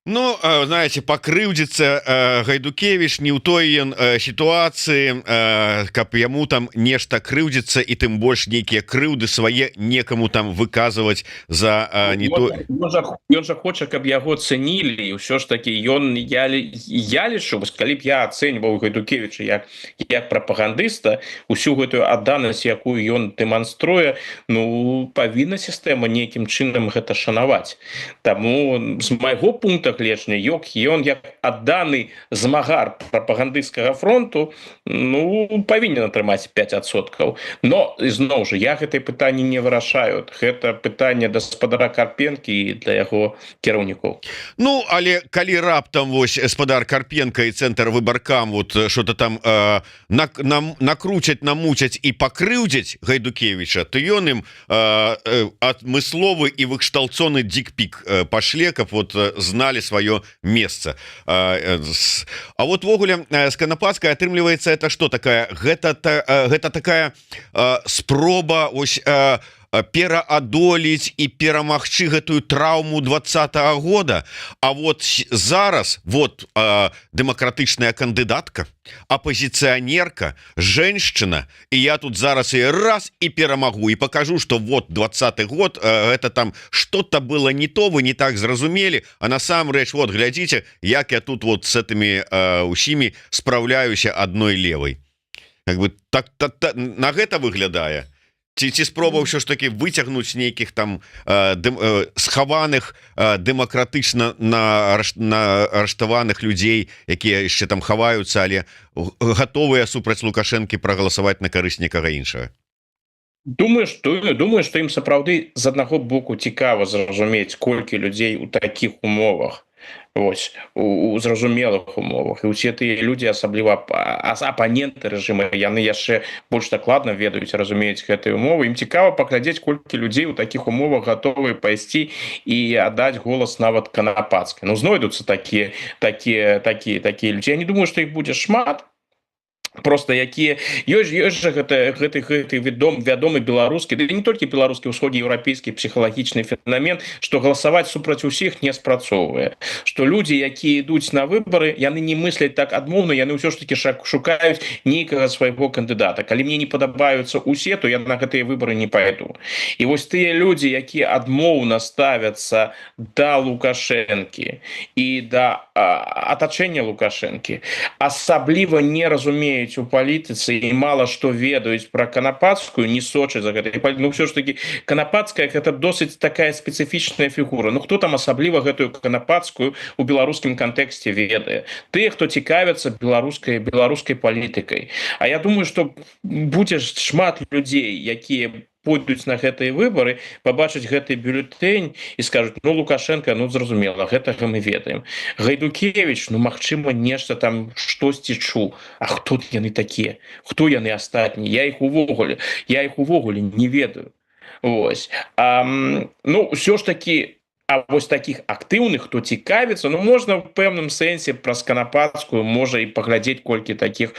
Ну, знаете, пакрыўдзіцца Гайдукевич не ў той ён сітуацыі, каб яму там нешта крыўдзіцца, і тым больш нейкія крыўды свае некаму там выказваць за не то. Ён жа хоча, каб яго цэнілі, і ўсё ж таки я лічу, калі б я ацэньваў Гайдукевича як прапагандыста, усю гэтую адданасць, якую ён дэманструе, ну, павінна сістэма нейкім чынам гэта шанаваць. Таму з майго пункта гледжання, ён як адданы змагар прапагандысцкага фронту, ну, павінен атрымаць 5%. Но ізноў жа, я гэтае пытанне не вырашаю. Гэта пытанне гаспадара Карпенкі і для яго кіраўнікоў. Ну, але калі раптам вось гаспадар Карпенка і цэнтр выбаркам вот что-то там накруцяць, намуцяць і пакрыўдзяць Гайдукевича, то ён ім адмысловы і выкшталцоны дикпік пашле, каб вот зналі свое месца. А вот ввогуле з канапацкай атрымліваецца, это что такая? Гэта такая спроба ось пераадолець і перамагчы гэтую траўму 20-го года. А вот зараз вот дэмакратычная кандыдатка, апозіцыянерка, женщина, і я тут зараз і раз і перамагу, і покажу, что вот 20-й год это там что-то было не то, вы не так зразумелі, а насамрэч вот глядзіце, як я тут вот с этими усімі спраўляюся адной левой. Как бы так на гэта выглядае. Ці спроба ўсё ж таки выцягнуць нейкіх там схаваных дэмакратычна арыштаваных людзей, якія яшчэ там хаваюцца, але гатовыя супраць Лукашэнкі прагаласаваць на карысць некага іншага. Думаю, што ім сапраўды з аднаго боку цікава зразумець, колькі людзей у такіх умовах, ось, у зразумелых умовах, і ўсе тыя людзі, асабліва апаненты рэжыма, яны яшчэ больш дакладна ведаюць, разумеюць гэтыя умовы. Ім цікава паглядзець, колькі людзей у такіх умовах гатовы пайсці і аддаць голас нават канапацкай. Ну, знойдуцца такія людзі. Я не думаю, што іх будзе шмат. Просто якія ёсць жа гэты вядомы беларускі, да не толькі беларускі, усходнееўрапейскі псіхалагічны феномен, што галасаваць супраць усіх не спрацоўвае, што людзі, якія ідуць на выбары, яны не мысляць так адмоўна, яны ўсё ж таки шукаюць нейкага свайго кандыдата. Калі мне не падабаюцца усе, то я на гэтыя выбары не пайду. І вось тыя людзі, якія адмоўна ставяцца да Лукашэнкі і да атачэння Лукашэнкі, асабліва не разумеюць у палітыцы і мала што ведаюць пра канапацкую, не сочаць за гэта. Ну, ўсё ж таки, канапацкая гэта досыць такая спецыфічная фігура. Ну, хто там асабліва гэтую канапацкую у беларускім кантэксце ведае? Тыя, хто цікавяцца беларускай палітыкай. А я думаю, што будзе шмат людзей, якія пойдуць на гэтыя выборы, побачыць гэты бюлетень і скажуць, ну Лукашенко, ну зразумела, гэтага мы ведаем. Гайдукевич, ну магчыма нешта там штосьці чуў. А хто яны такія? Хто яны астатнія? Я іх увогуле не ведаю. Вось. Ну ўсё ж таки, а вось таких актыўных, хто цікавіцца, ну можна в пэўным сэнсе праз канапацкую можа і паглядзець колькі таких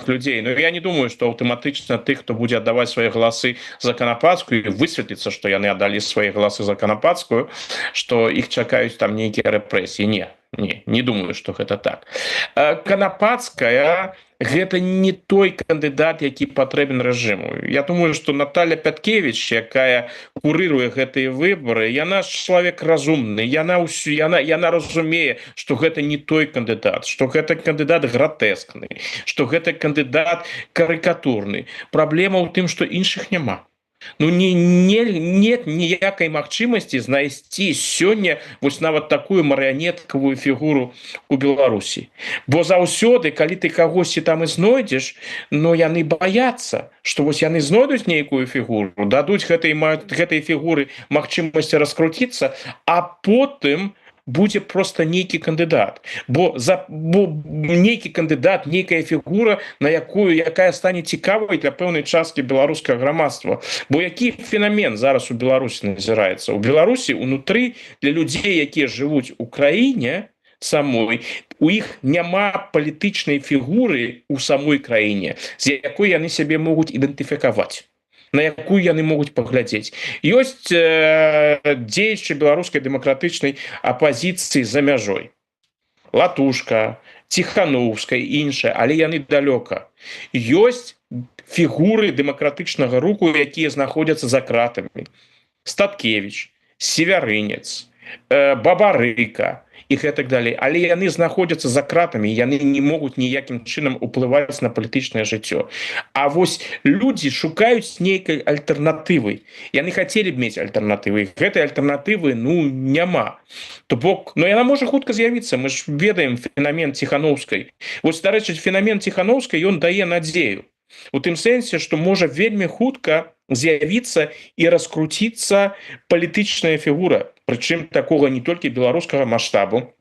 людзей. Но я не думаю, что аўтаматычна тых, хто будзе аддаваць свае галасы за канапацкую, высветліцца, што яны аддалі свае галасы за канапацкую, што іх чакаюць там нейкія рэпрэсіі. Не думаю, что гэта так. Канапацкая гэта не той кандыдат, які патрэбен рэжыму. Я думаю, что Наталья Пяткевич, якая курыруе гэтыя выборы, яна ж чалавек разумны, яна разумее, что гэта не той кандыдат, что гэта кандыдат гратэскны, что гэта кандыдат карыкатурны. Праблема ў тым, што іншых няма. Ну нет ніякай магчымасці знайсці сёння вось нават такую марыянеткавую фігуру у Беларусі. Бо заўсёды, калі ты кагосьці там і знойдзеш, но яны баяцца, што вось яны знойдуць нейкую фігуру, дадуць гэтай фігуры магчымасці раскруціцца, а потым будзе просто нейкі кандыдат, бо нейкі кандыдат, нейкая фігура, якая стане цікавай для пэўнай часткі беларускага грамадства. Бо які феномен зараз у Беларусі назіраецца? У Беларусі унутры для людзей, якія жывуць у краіне самой, у іх няма палітычнай фігуры у самой краіне, з якой яны сябе могуць ідэнтыфікаваць, на якую яны могуць паглядзець. Ёсць дзеячы беларускай дэмакратычнай апазіцыі за мяжой. Латушка, Ціхановская і іншыя, але яны далёка. Ёсць фігуры дэмакратычнага руху, якія знаходзяцца за кратамі. Статкевич, Севярынец, Бабарыка і гэтак далей. Але яны знаходзяцца за кратамі, яны не могуць ніякім чынам уплываць на палітычнае жыццё. А вось людзі шукаюць нейкай альтэрнатывы. Яны хацелі б мець альтэрнатывы. Гэтай альтэрнатывы, няма. То бок, яна можа хутка з'явіцца. Мы ж ведаем феномен Ціхановскай. Вось, дарэчы, феномен Ціхановскай, ён дае надзею. У тым сэнсе, што можа вельмі хутка з'явіцца і раскруціцца палітычная фігура, прычым такога не толькі беларускага маштабу,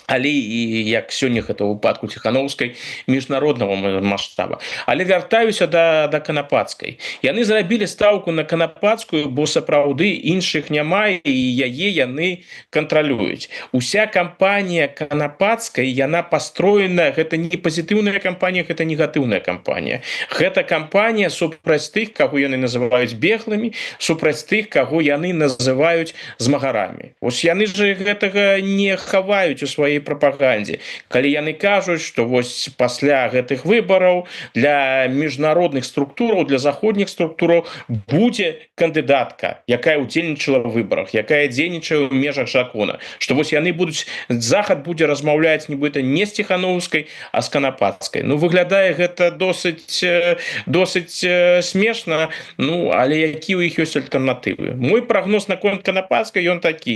але і як сёння гэта ў выпадку Ціхановскай міжнароднага маштаба. Але вяртаюся да канапацкай. Яны зрабілі стаўку на канапацкую, бо сапраўды іншых няма і яе яны кантралююць. Уся кампанія канапацкай, яна пастроена, гэта не пазітыўная кампанія, гэта негатыўная кампанія. Гэта кампанія супраць тых, каго яны называюць беглымі, супраць тых, каго яны называюць змагарамі. Вось яны ж гэтага не хаваюць у сваёй прапагандзе. Калі яны кажуць, што вось пасля гэтых выбараў для міжнародных структураў, для заходніх структураў будзе кандыдатка, якая ўдзельнічала ў выбарах, якая дзейнічае ў межах закона, што вось яны будуць, захад будзе размаўляць нібыта не з Ціхановскай, а з канапацкай. Выглядае гэта досыць смешна, але які ў іх ёсць альтэрнатывы? Мой прагноз наконт канапацкай, ён такі.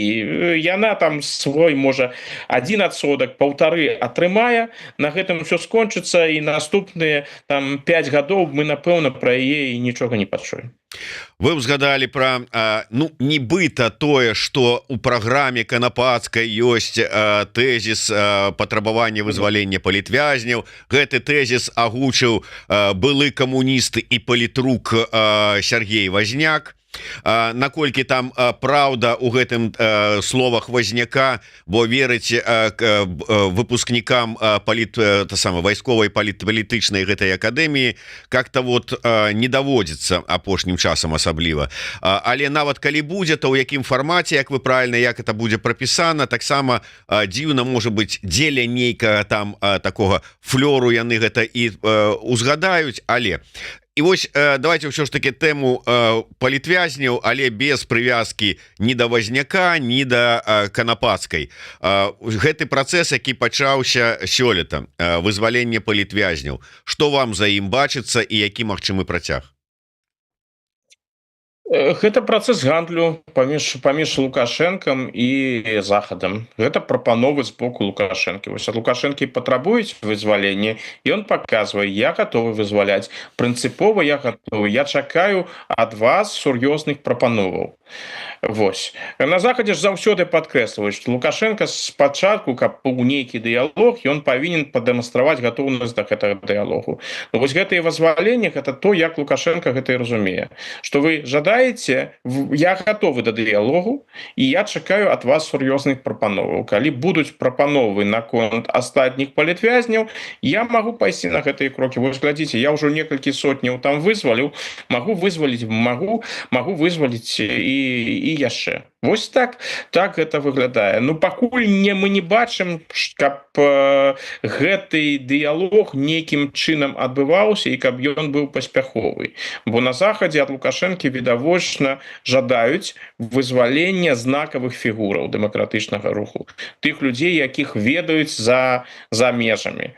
Яна там свой, можа, 1% 1,5 атрымае, на гэтым все скончыцца, і наступныя 5 гадоў мы, напэўна, пра яе і нічога не пачуем. Вы узгадалі пра нібыта тое, што у праграме канапацкай ёсць тэзіс патрабавання вызвалення палітвязняў. Гэты тэзіс агучыў былы камуніст і палітрук Сергей Возняк. Наколькі там праўда у гэтым словах Возняка, бо верыць выпускнікам вайсковай палітычнай гэтай акадэміі как-то не даводзіцца апошнім часам асабліва. Але нават калі будзе, то ў якім фармаце, як вы правільна, як это будзе прапісана, таксама дзіўна можа быць, дзеля нейкага там такога флёру яны гэта і узгадаюць. Але і вось давайте ўсё ж таки тэму палітвязняў, але без прывязкі ні да Возняка, ні да канапацкай. Гэты працэс, які пачаўся сёлета, вызвалення палітвязняў, што вам за ім бачыцца і які магчымы працяг? Гэта працэс гандлю паміж Лукашэнкам і захадам. Гэта прапановы з боку Лукашэнкі. Вось ад Лукашэнкі патрабуюць вызвалення, ён паказвае: я гатовы вызваляць, прынцыпова я гатовы, я чакаю ад вас сур'ёзных прапановаў. Вось на захадзе ж заўсёды падкрэсліваюць, што Лукашенко спачатку, каб быў нейкі дыялог, ён павінен падэманстраваць гатоўнасць да гэтага дыялогу. Ну, вось гэтае вызваленне гэта то, як Лукашенко гэта і разумее, што вы жадаеце, я гатовы да дыялогу і я чакаю ад вас сур'ёзных прапановаў. Калі будуць прапановы наконт астатніх палітвязняў, я магу пайсці на гэтыя крокі. Вось глядзіце, я ўжо некалькі сотняў там вызваліў, магу вызваліць і яшчэ. Вось так гэта выглядае. Ну пакуль мы не бачым, каб гэты дыялог нейкім чынам адбываўся і каб ён быў паспяховы. Бо на захадзе ад Лукашэнкі відавочна жадаюць вызвалення знакавых фігураў дэмакратычнага руху, тых людзей, якіх ведаюць за межамі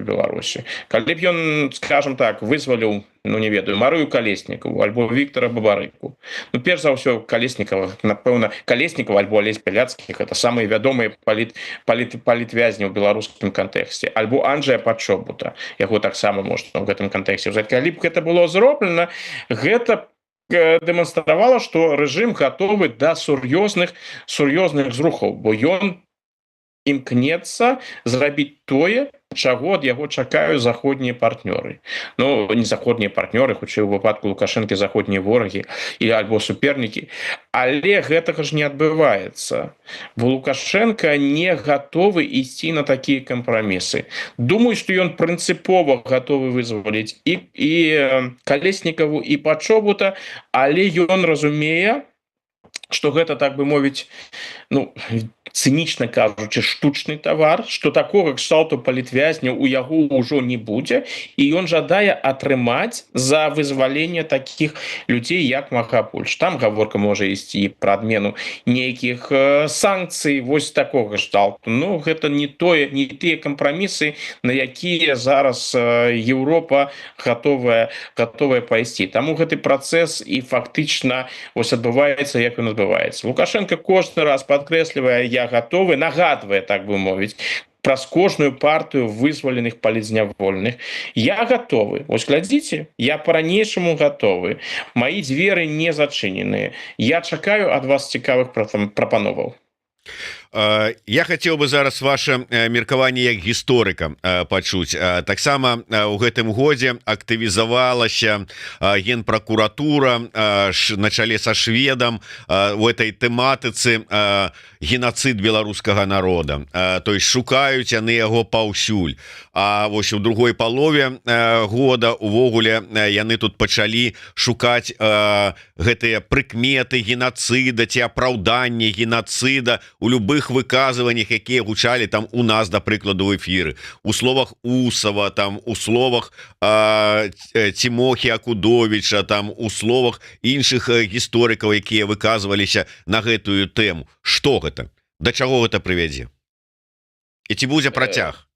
Беларусі. Калі б ён, скажем так, вызваліў, ну не ведаю, Марыю Калеснікаву альбо Віктора Бабарыку. Ну перш за ўсё Калеснікава, напэўна, Калеснікава альбо Алесь Бяляцкіх, гэта самыя вядомыя палітвязні ў беларускім кантэксце, альбо Анджэя Пачобута, яго таксама можна ў гэтым кантэксце ўзяць. Калі б гэта было зроблена, гэта дэманстравала, што рэжым гатовы да сур'ёзных зрухаў, бо ён імкнецца зрабіць тое, чаго ад яго чакаюць заходнія партнёры. Ну, не заходнія партнёры, хутчэй у выпадку Лукашэнкі заходнія ворагі альбо супернікі. Але гэтага ж не адбываецца. Бо Лукашэнка не гатовы ісці на такія кампрамісы. Думаю, што ён прынцыпова гатовы вызваліць і Калеснікаву, і Пачобута, але ён разумее, што гэта, так бы мовіць, ну, цынічна кажучы, штучны тавар, што такога кшталту палітвязня у яго ўжо не будзе, і ён жадае атрымаць за вызваленне такіх людзей, як мага больш. Там гаворка можа ісці пра адмену нейкіх санкцый вось такога кшталту. Ну, гэта не тыя кампрамісы, на якія зараз Еўропа гатовая пайсці. Таму гэты працэс і фактычна вось адбываецца, як ён адбываецца. Лукашенко кожны раз падкрэслівае: я гатовы, нагадвае, так бы мовіць, праз кожную партыю вызваленых палітзнявольных. Я гатовы. Вось глядзіце, я па-ранейшаму гатовы. Маі дзверы не зачыненыя. Я чакаю ад вас цікавых прапановаў. Я хацеў бы зараз ваше меркаванне як гісторыка пачуць. Таксама у гэтым годзе актывізавалася генпракуратура на чале са шведам у этой тэматыцы геноцид беларускага народа. То есть шукаюць яны яго паўсюль. А вось у другой палове года увогуле яны тут пачалі шукаць гэтыя прыкметы геноцида ці апраўданне геноцида у любых выказываннях, якія гучалі там у нас, да прыкладу, в эфіры, у словах Усава, там у словах Тимохі Акудовіча, там у словах іншых гісторыкаў, якія выказваліся на гэтую тэму. Што гэта? Да чаго гэта прывядзе? І ці будзе працяг?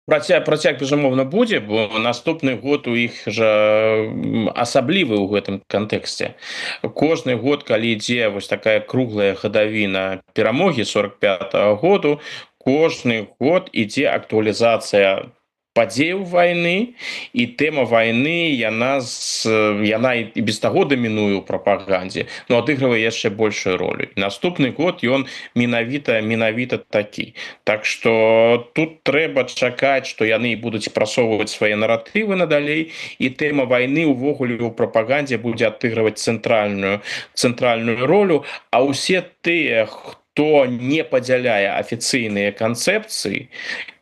Працяг, безумоўна, будзе, бо наступны год у іх жа асаблівы ў гэтым кантэксце. Кожны год, калі ідзе вось такая круглая гадавіна перамогі 45-го году, кожны год ідзе актуалізацыя падзеяў вайны, і тэма вайны, яна і без таго дамінуе ў прапагандзе, но адыгрывае яшчэ большую ролю. Наступны год ён менавіта такі. Так што тут трэба чакаць, што яны будуць прасоўваць свае наратывы надалей, і тэма вайны ўвогуле ў прапагандзе будзе адыгрываць цэнтральную ролю, а ўсе тыя, хто не падзяляе афіцыйныя канцэпцыі,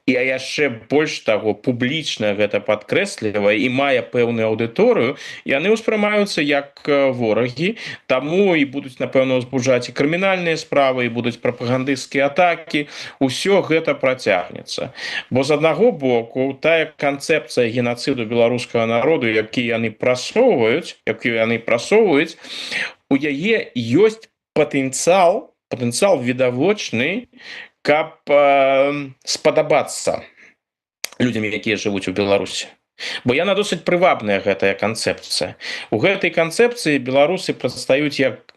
і яшчэ больш таго, публічна гэта падкрэслівае і мае пэўную аўдыторыю, яны ўспрымаюцца як ворагі, таму і будуць, напэўна, узбуджаць і крымінальныя справы, і будуць прапагандысцкія атакі, усё гэта працягнецца. Бо з аднаго боку, тая канцэпцыя геноциду беларускага народу, які яны прасоўваюць, у яе ёсць патэнцыял відавочны, каб спадабацца людзям, якія жывуць у Беларусі. бо яна досыць прывабная гэтая канцэпцыя. У гэтай канцэпцыі беларусы прадстаюць як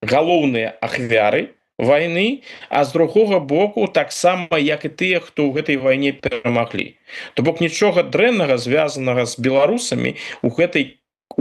галоўныя ахвяры войны, а з другога боку таксама як і тыя, хто ў гэтай вайне перамаглі. То бок нічога дрэннага звязанага з беларусамі у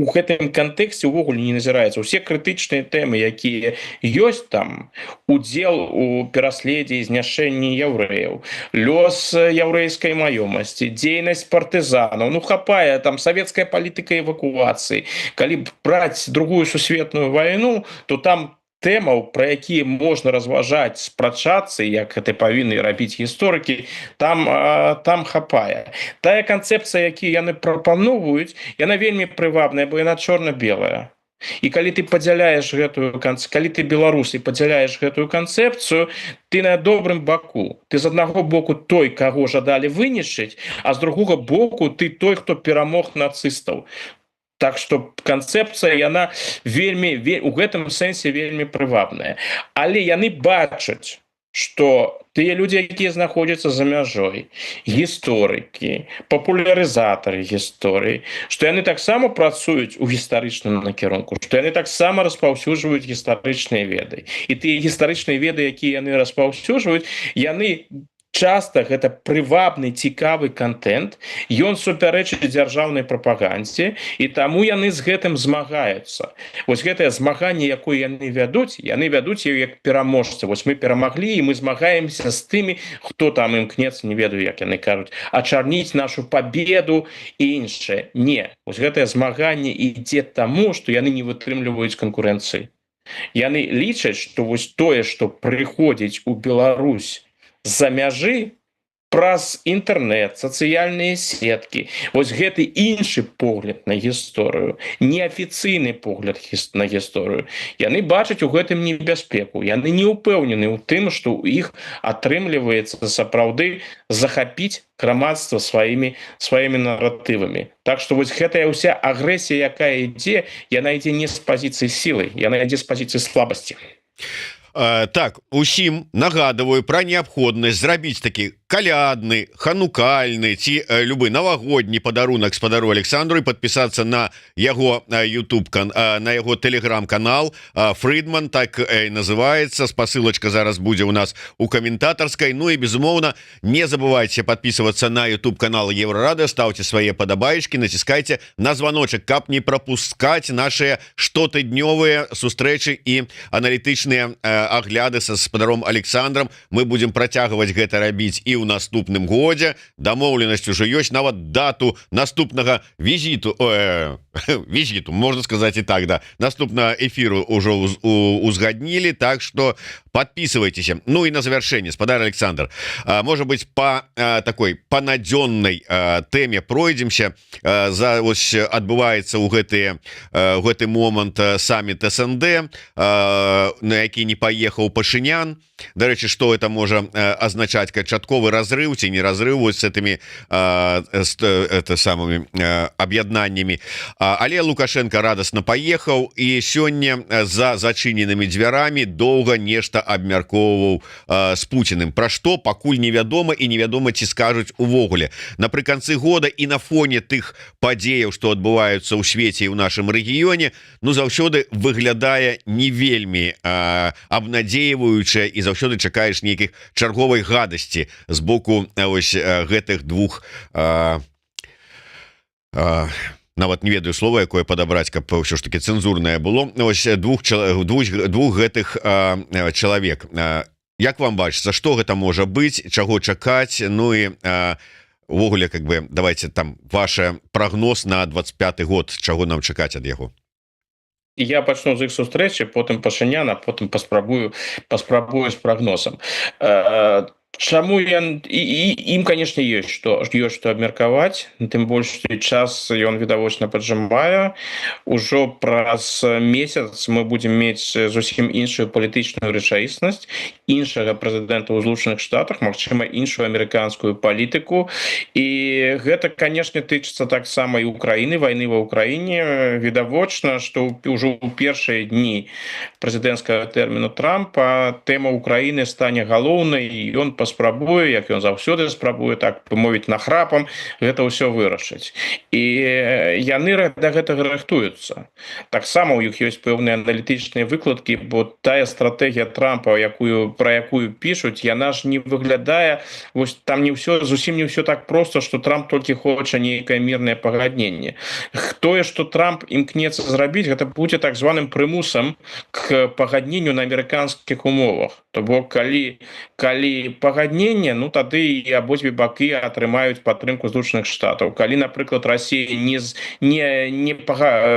гэтым кантэксце ўвогуле не назіраецца. Усе крытычныя тэмы, якія ёсць там, удзел у пераследзе і зняшэнні яўрэяў, лёс яўрэйскай маёмасці, дзейнасць партызанаў, хапае там савецкая палітыка эвакуацыі. Калі браць другую сусветную вайну, то там тэмаў, пра якія можна разважаць, спрачацца, як гэта павінны рабіць гісторыкі, там хапае. Тая канцэпцыя, якія яны прапаноўваюць, яна вельмі прывабная, бо яна чорна-белая. І калі ты падзяляеш калі ты беларус і падзяляеш гэтую канцэпцыю, ты на добрым баку. Ты з аднаго боку той, каго жадалі вынішчыць, а з другога боку ты той, хто перамог нацыстаў. Так што канцэпцыя, яна у гэтым сэнсе вельмі прывабная. Але яны бачаць, што тыя людзі, якія знаходзяцца за мяжой, гісторыкі, папулярызатары гісторыі, што яны таксама працуюць у гістарычным накірунку, што яны таксама распаўсюджваюць гістарычныя веды. І тыя гістарычныя веды, якія яны распаўсюджваюць, яны часта гэта прывабны, цікавы контент, ён супярэчыць дзяржаўнай прапагандзе, і таму яны з гэтым змагаюцца. Вось гэтае змаганне, якое яны вядуць яе як пераможцы. Вось мы перамаглі, і мы змагаемся з тымі, хто там імкнецца, не ведаю, як яны кажуць, ачарніць нашу пабеду і іншае. Не, вось гэтае змаганне ідзе таму, што яны не вытрымліваюць канкурэнцыі. Яны лічаць, што вось тое, што прыходзіць у Беларусь з-за мяжы праз інтэрнэт, сацыяльныя сеткі. Вось гэты іншы погляд на гісторыю, неафіцыйны погляд на гісторыю. Яны бачаць у гэтым небяспеку. Яны не ўпэўнены ў тым, што ў іх атрымліваецца сапраўды захапіць грамадства сваімі наратывамі. Так што вось гэтая ўся агрэсія, якая ідзе, яна ідзе не з пазіцыі сілы, яна ідзе з пазіцыі слабасці. Так, усім нагадываю пра неабходнасць зрабіць такі калядны, ханукальны ці любы навагодні падарунак спадару Александру і подпісацца на яго YouTube на яго телеграм-канал Фридман, так і называется. Спасылочка зараз будзе у нас у каментатарскай. Ну і безумоўна, не забывайте подписываться на YouTube канал Еврорада, ставьте свае падабаечкі, націскайте на звоночек, каб не пропускать наши штотыднёвыя сустрэчы і аналітычныя агляды са спадаром Александром. Мы будем працягваць гэта рабіць і ў наступным годзе. Дамоўленасць уже ёсць, нават дату наступнага візіту, можна сказаць і так, да, наступнага эфіру ўжо узгаднілі, так што подписывайтесь. Ну и на завершение, спадар Александр, может быть, по такой панадзённай тэме пройдемся. Ось адбываецца ў гэты момант саммит СНД, на які не поехал Пашинян. Дарэчы, что это можа означать, канчатковы разрыв ці не разрыв с этими самыми аб'яднаннямі. Але Лукашенко радостно поехал, и сёння за зачыненымі дзвярамі доўга нешта абмяркоўваў з Пуціным. Пра што пакуль невядома, і невядома, ці скажуць увогуле. Напрыканцы года і на фоне тых падзеяў, што адбываюцца ў свеце і ў нашым рэгіёне, заўсёды выглядае не вельмі абнадзейваюча, і заўсёды чакаеш нейкіх чарговай гадасці з боку ось гэтых двух нават не ведаю слова, якое падабраць, каб ўсё ж таки цэнзурнае было. Ось двух гэтых чалавек. Як вам бачыцца, што гэта можа быць, чаго чакаць? Ну і увогуле, как бы, давайте там ваш прогноз на 25-й год, чаго нам чакаць ад яго? Я пачну з іх сустрэчы, потым Пашиняна, потым паспрабую з прагнозам. Чаму ім, конечно, ёсць што абмеркаваць, тым больш, што час ён відавочна паджимае. Ужо праз месяц мы будзем мець зусім іншую палітычную рэчаіснасць, іншага прэзідэнта ў Злучаных Штатах, магчыма, іншую амерыканскую палітыку. І гэта, канешне, тычыцца таксама і Украіны, вайны ва Ўкраіне. Відавочна, што ўжо ў першыя дні прэзідэнцкага тэрміну Трампа тэма Украіны стане галоўнай, і ён паспрабуе, як ён заўсёды спрабуе, так мовіць, нахрапам гэта ўсё вырашыць. І яны да гэтага рыхтуюцца. Таксама ў іх ёсць пэўныя аналітычныя выкладкі, бо тая стратэгія Трампа, про якую пішуць, яна ж не выглядае, вось там не ўсё, зусім не ўсё так проста, што Трамп толькі хоча нейкае мірнае пагадненне. Тое, што Трамп імкнецца зрабіць, гэта будзе так званым прымусам к пагадненню на амерыканскіх умовах. То бок калі пагадненне, ну тады і абодве бакі атрымаюць падтрымку Злучаных Штатаў. Калі, напрыклад, Расія не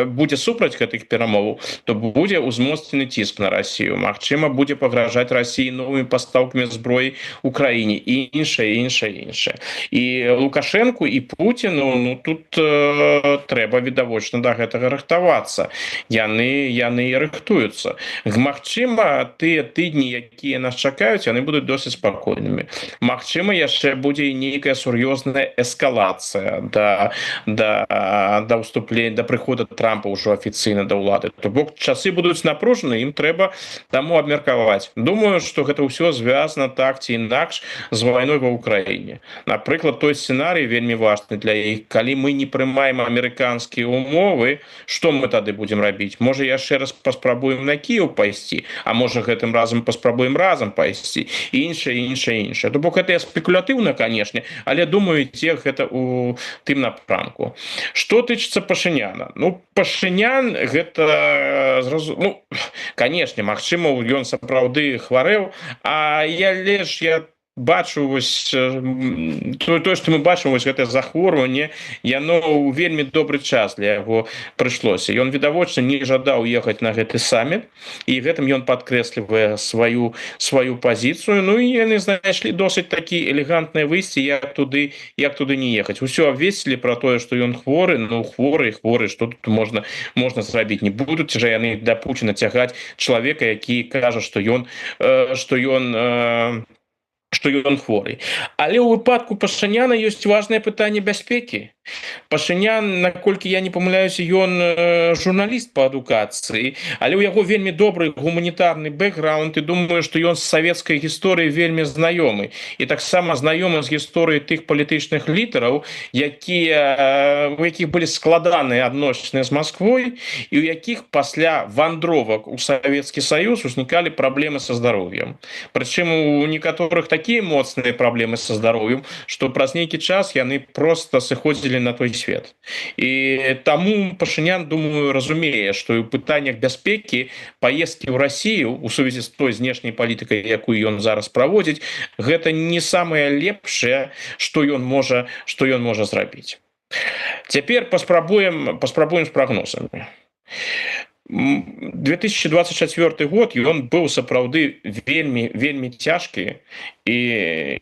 будзе супраць гэтых перамоваў, то будзе ўзмоцнены ціск на Расію. Магчыма, будзе пагражаць Расіі новымі пастаўкамі зброі Украіне і іншае. І Лукашенку і Пуціну, ну тут трэба відавочна да гэтага рыхтавацца. Яны рыхтуюцца. Магчыма, тыя тыдні, якія нас чакаюць, яны будуць досыць спакойнымі. Магчыма, яшчэ будзе нейкая сур'ёзная эскалацыя да ўступлення, да прыхода Трампа ўжо афіцыйна да ўлады. То бок часы будуць напружаны, ім трэба таму абмеркаваць. Думаю, што гэта ўсё звязана так ці інакш з вайной ва Ўкраіне. Напрыклад, той сцэнарый вельмі важны для іх. Калі мы не прымаем амерыканскія умовы, што мы тады будзем рабіць? Можа, яшчэ раз паспрабуем на Кіеў пайсці, а можа, гэтым разам паспрабуем разам пайсці, і іншае. То бок гэта спекулятыўна, канешне, але думаю, ідзе гэта ў тым напрамку. Што тычыцца Пашыняна? Ну, Пашынян гэта, ну, канешне, магчыма, ён сапраўды хварэў, а я бачу вось тое, што мы бачым, вось гэтае захворванне, яно ў вельмі добры час для яго прыйшлося. Ён відавочна не жадаў ехаць на гэты саміт, і гэтым ён падкрэслівае сваю пазіцыю. Ну і яны знайшлі досыць такі элегантнае выйсце, як туды не ехаць. Усё абвесцілі пра тое, што ён хворы, ну хворы, што тут можна зрабіць. Не будуць жа яны да Пуціна цягаць чалавека, які кажа, што ён хворы. Але ў выпадку Пашыняна ёсць важнае пытанне бяспекі. Пашынян, наколькі я не памыляюся, ён журналіст па адукацыі, але ў яго вельмі добры гуманітарны бэкграунд, і думаю, што ён з савецкай гісторыі вельмі знаёмы. І таксама знаёмы з гісторыі тых палітычных лідараў, у якіх былі складаныя адносіны з Масквой, і ў якіх пасля вандровак у Савецкі Саюз узнікалі праблемы са здароўем. Прычым у некаторых такія моцныя праблемы са здароўем, што праз нейкі час яны проста сыходзілі на той свет. І таму Пашынян, думаю, разумее, што і ў пытаннях бяспекі паездкі ў Расію у сувязі з той знешняй палітыкай, якую ён зараз праводзіць, гэта не самае лепшае, што ён можа зрабіць. Цяпер паспрабуем з прагнозамі. 2024 год ён быў сапраўды вельмі цяжкі і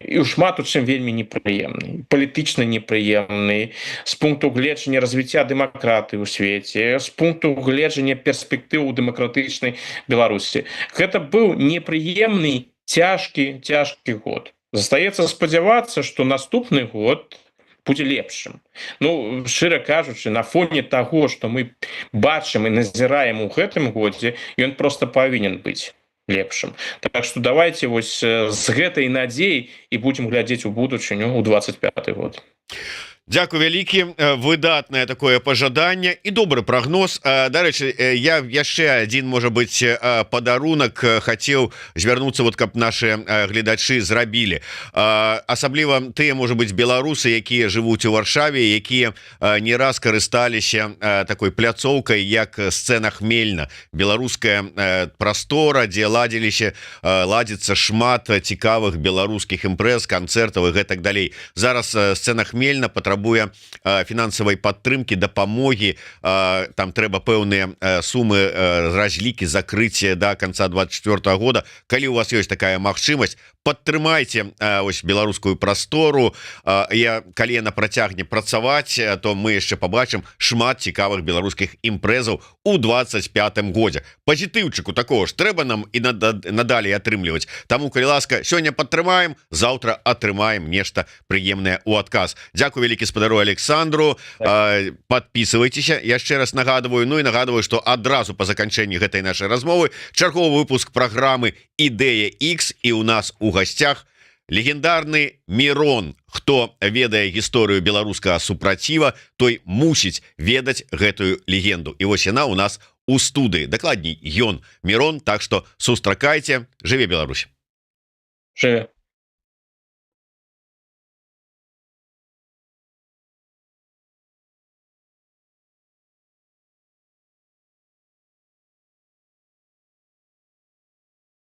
ў шмат у чым вельмі непрыемны, палітычна непрыемны з пункту гледжання развіцця дэмакратыі ў свеце, з пункту гледжання перспектыў дэмакратычнай Беларусі. Гэта быў непрыемны, цяжкі год. Застаецца спадзявацца, што наступны год будзе лепшым. Ну, шчыра кажучы, на фоне таго, што мы бачым і назіраем у гэтым годзе, ён проста павінен быць лепшым. Так што давайте вось з гэтай надзеяй і будзем глядзець у будучыню ў 25 год. Дзякуй вялікі, выдатнае такое пажаданне і добры прагноз. Дарэчы, я яшчэ адзін, можа быць, падарунак хацеў звярнуцца, вот каб нашы гледачы зрабілі. Асабліва тыя, можа быць, беларусы, якія жывуць у Варшаве, якія не раз карысталіся такой пляцоўкай, як сцэна Хмельна, беларуская прастора, дзе ладзіцца шмат цікавых беларускіх імпрэз, канцэртаў і гэтак далей. Зараз сцэна Хмельна патрабуе фінансавай падтрымкі, дапамогі, там трэба пэўныя сумы разлікі, закрыцця да канца 24 года. Калі у вас ёсць такая магчымасць, падтрымайце ось беларускую прастору. Калі яна працягне працаваць, то мы яшчэ побачым шмат цікавых беларускіх імпрэзаў у 25 годзе. Пазітыўчыку такого ж трэба нам і надалей атрымліваць. Таму, калі ласка, сёння падтрымаем, заўтра атрымаем нешта прыемнае ў адказ. Дзякуй вялікі спадару Александру. Подписывайтеся, яшчэ раз нагадываю. Ну і нагадываю, што адразу па заканчэнні гэтай нашай размовы чарговы выпуск праграмы «Ідэя X», і у нас у гасцях легендарны Мирон. Хто ведае гісторыю беларускага супраціва, той мусіць ведаць гэтую легенду. І вось яна у нас у студыі, дакладней ён Мирон, так што сустракайце, жыве Беларусь. Жыве.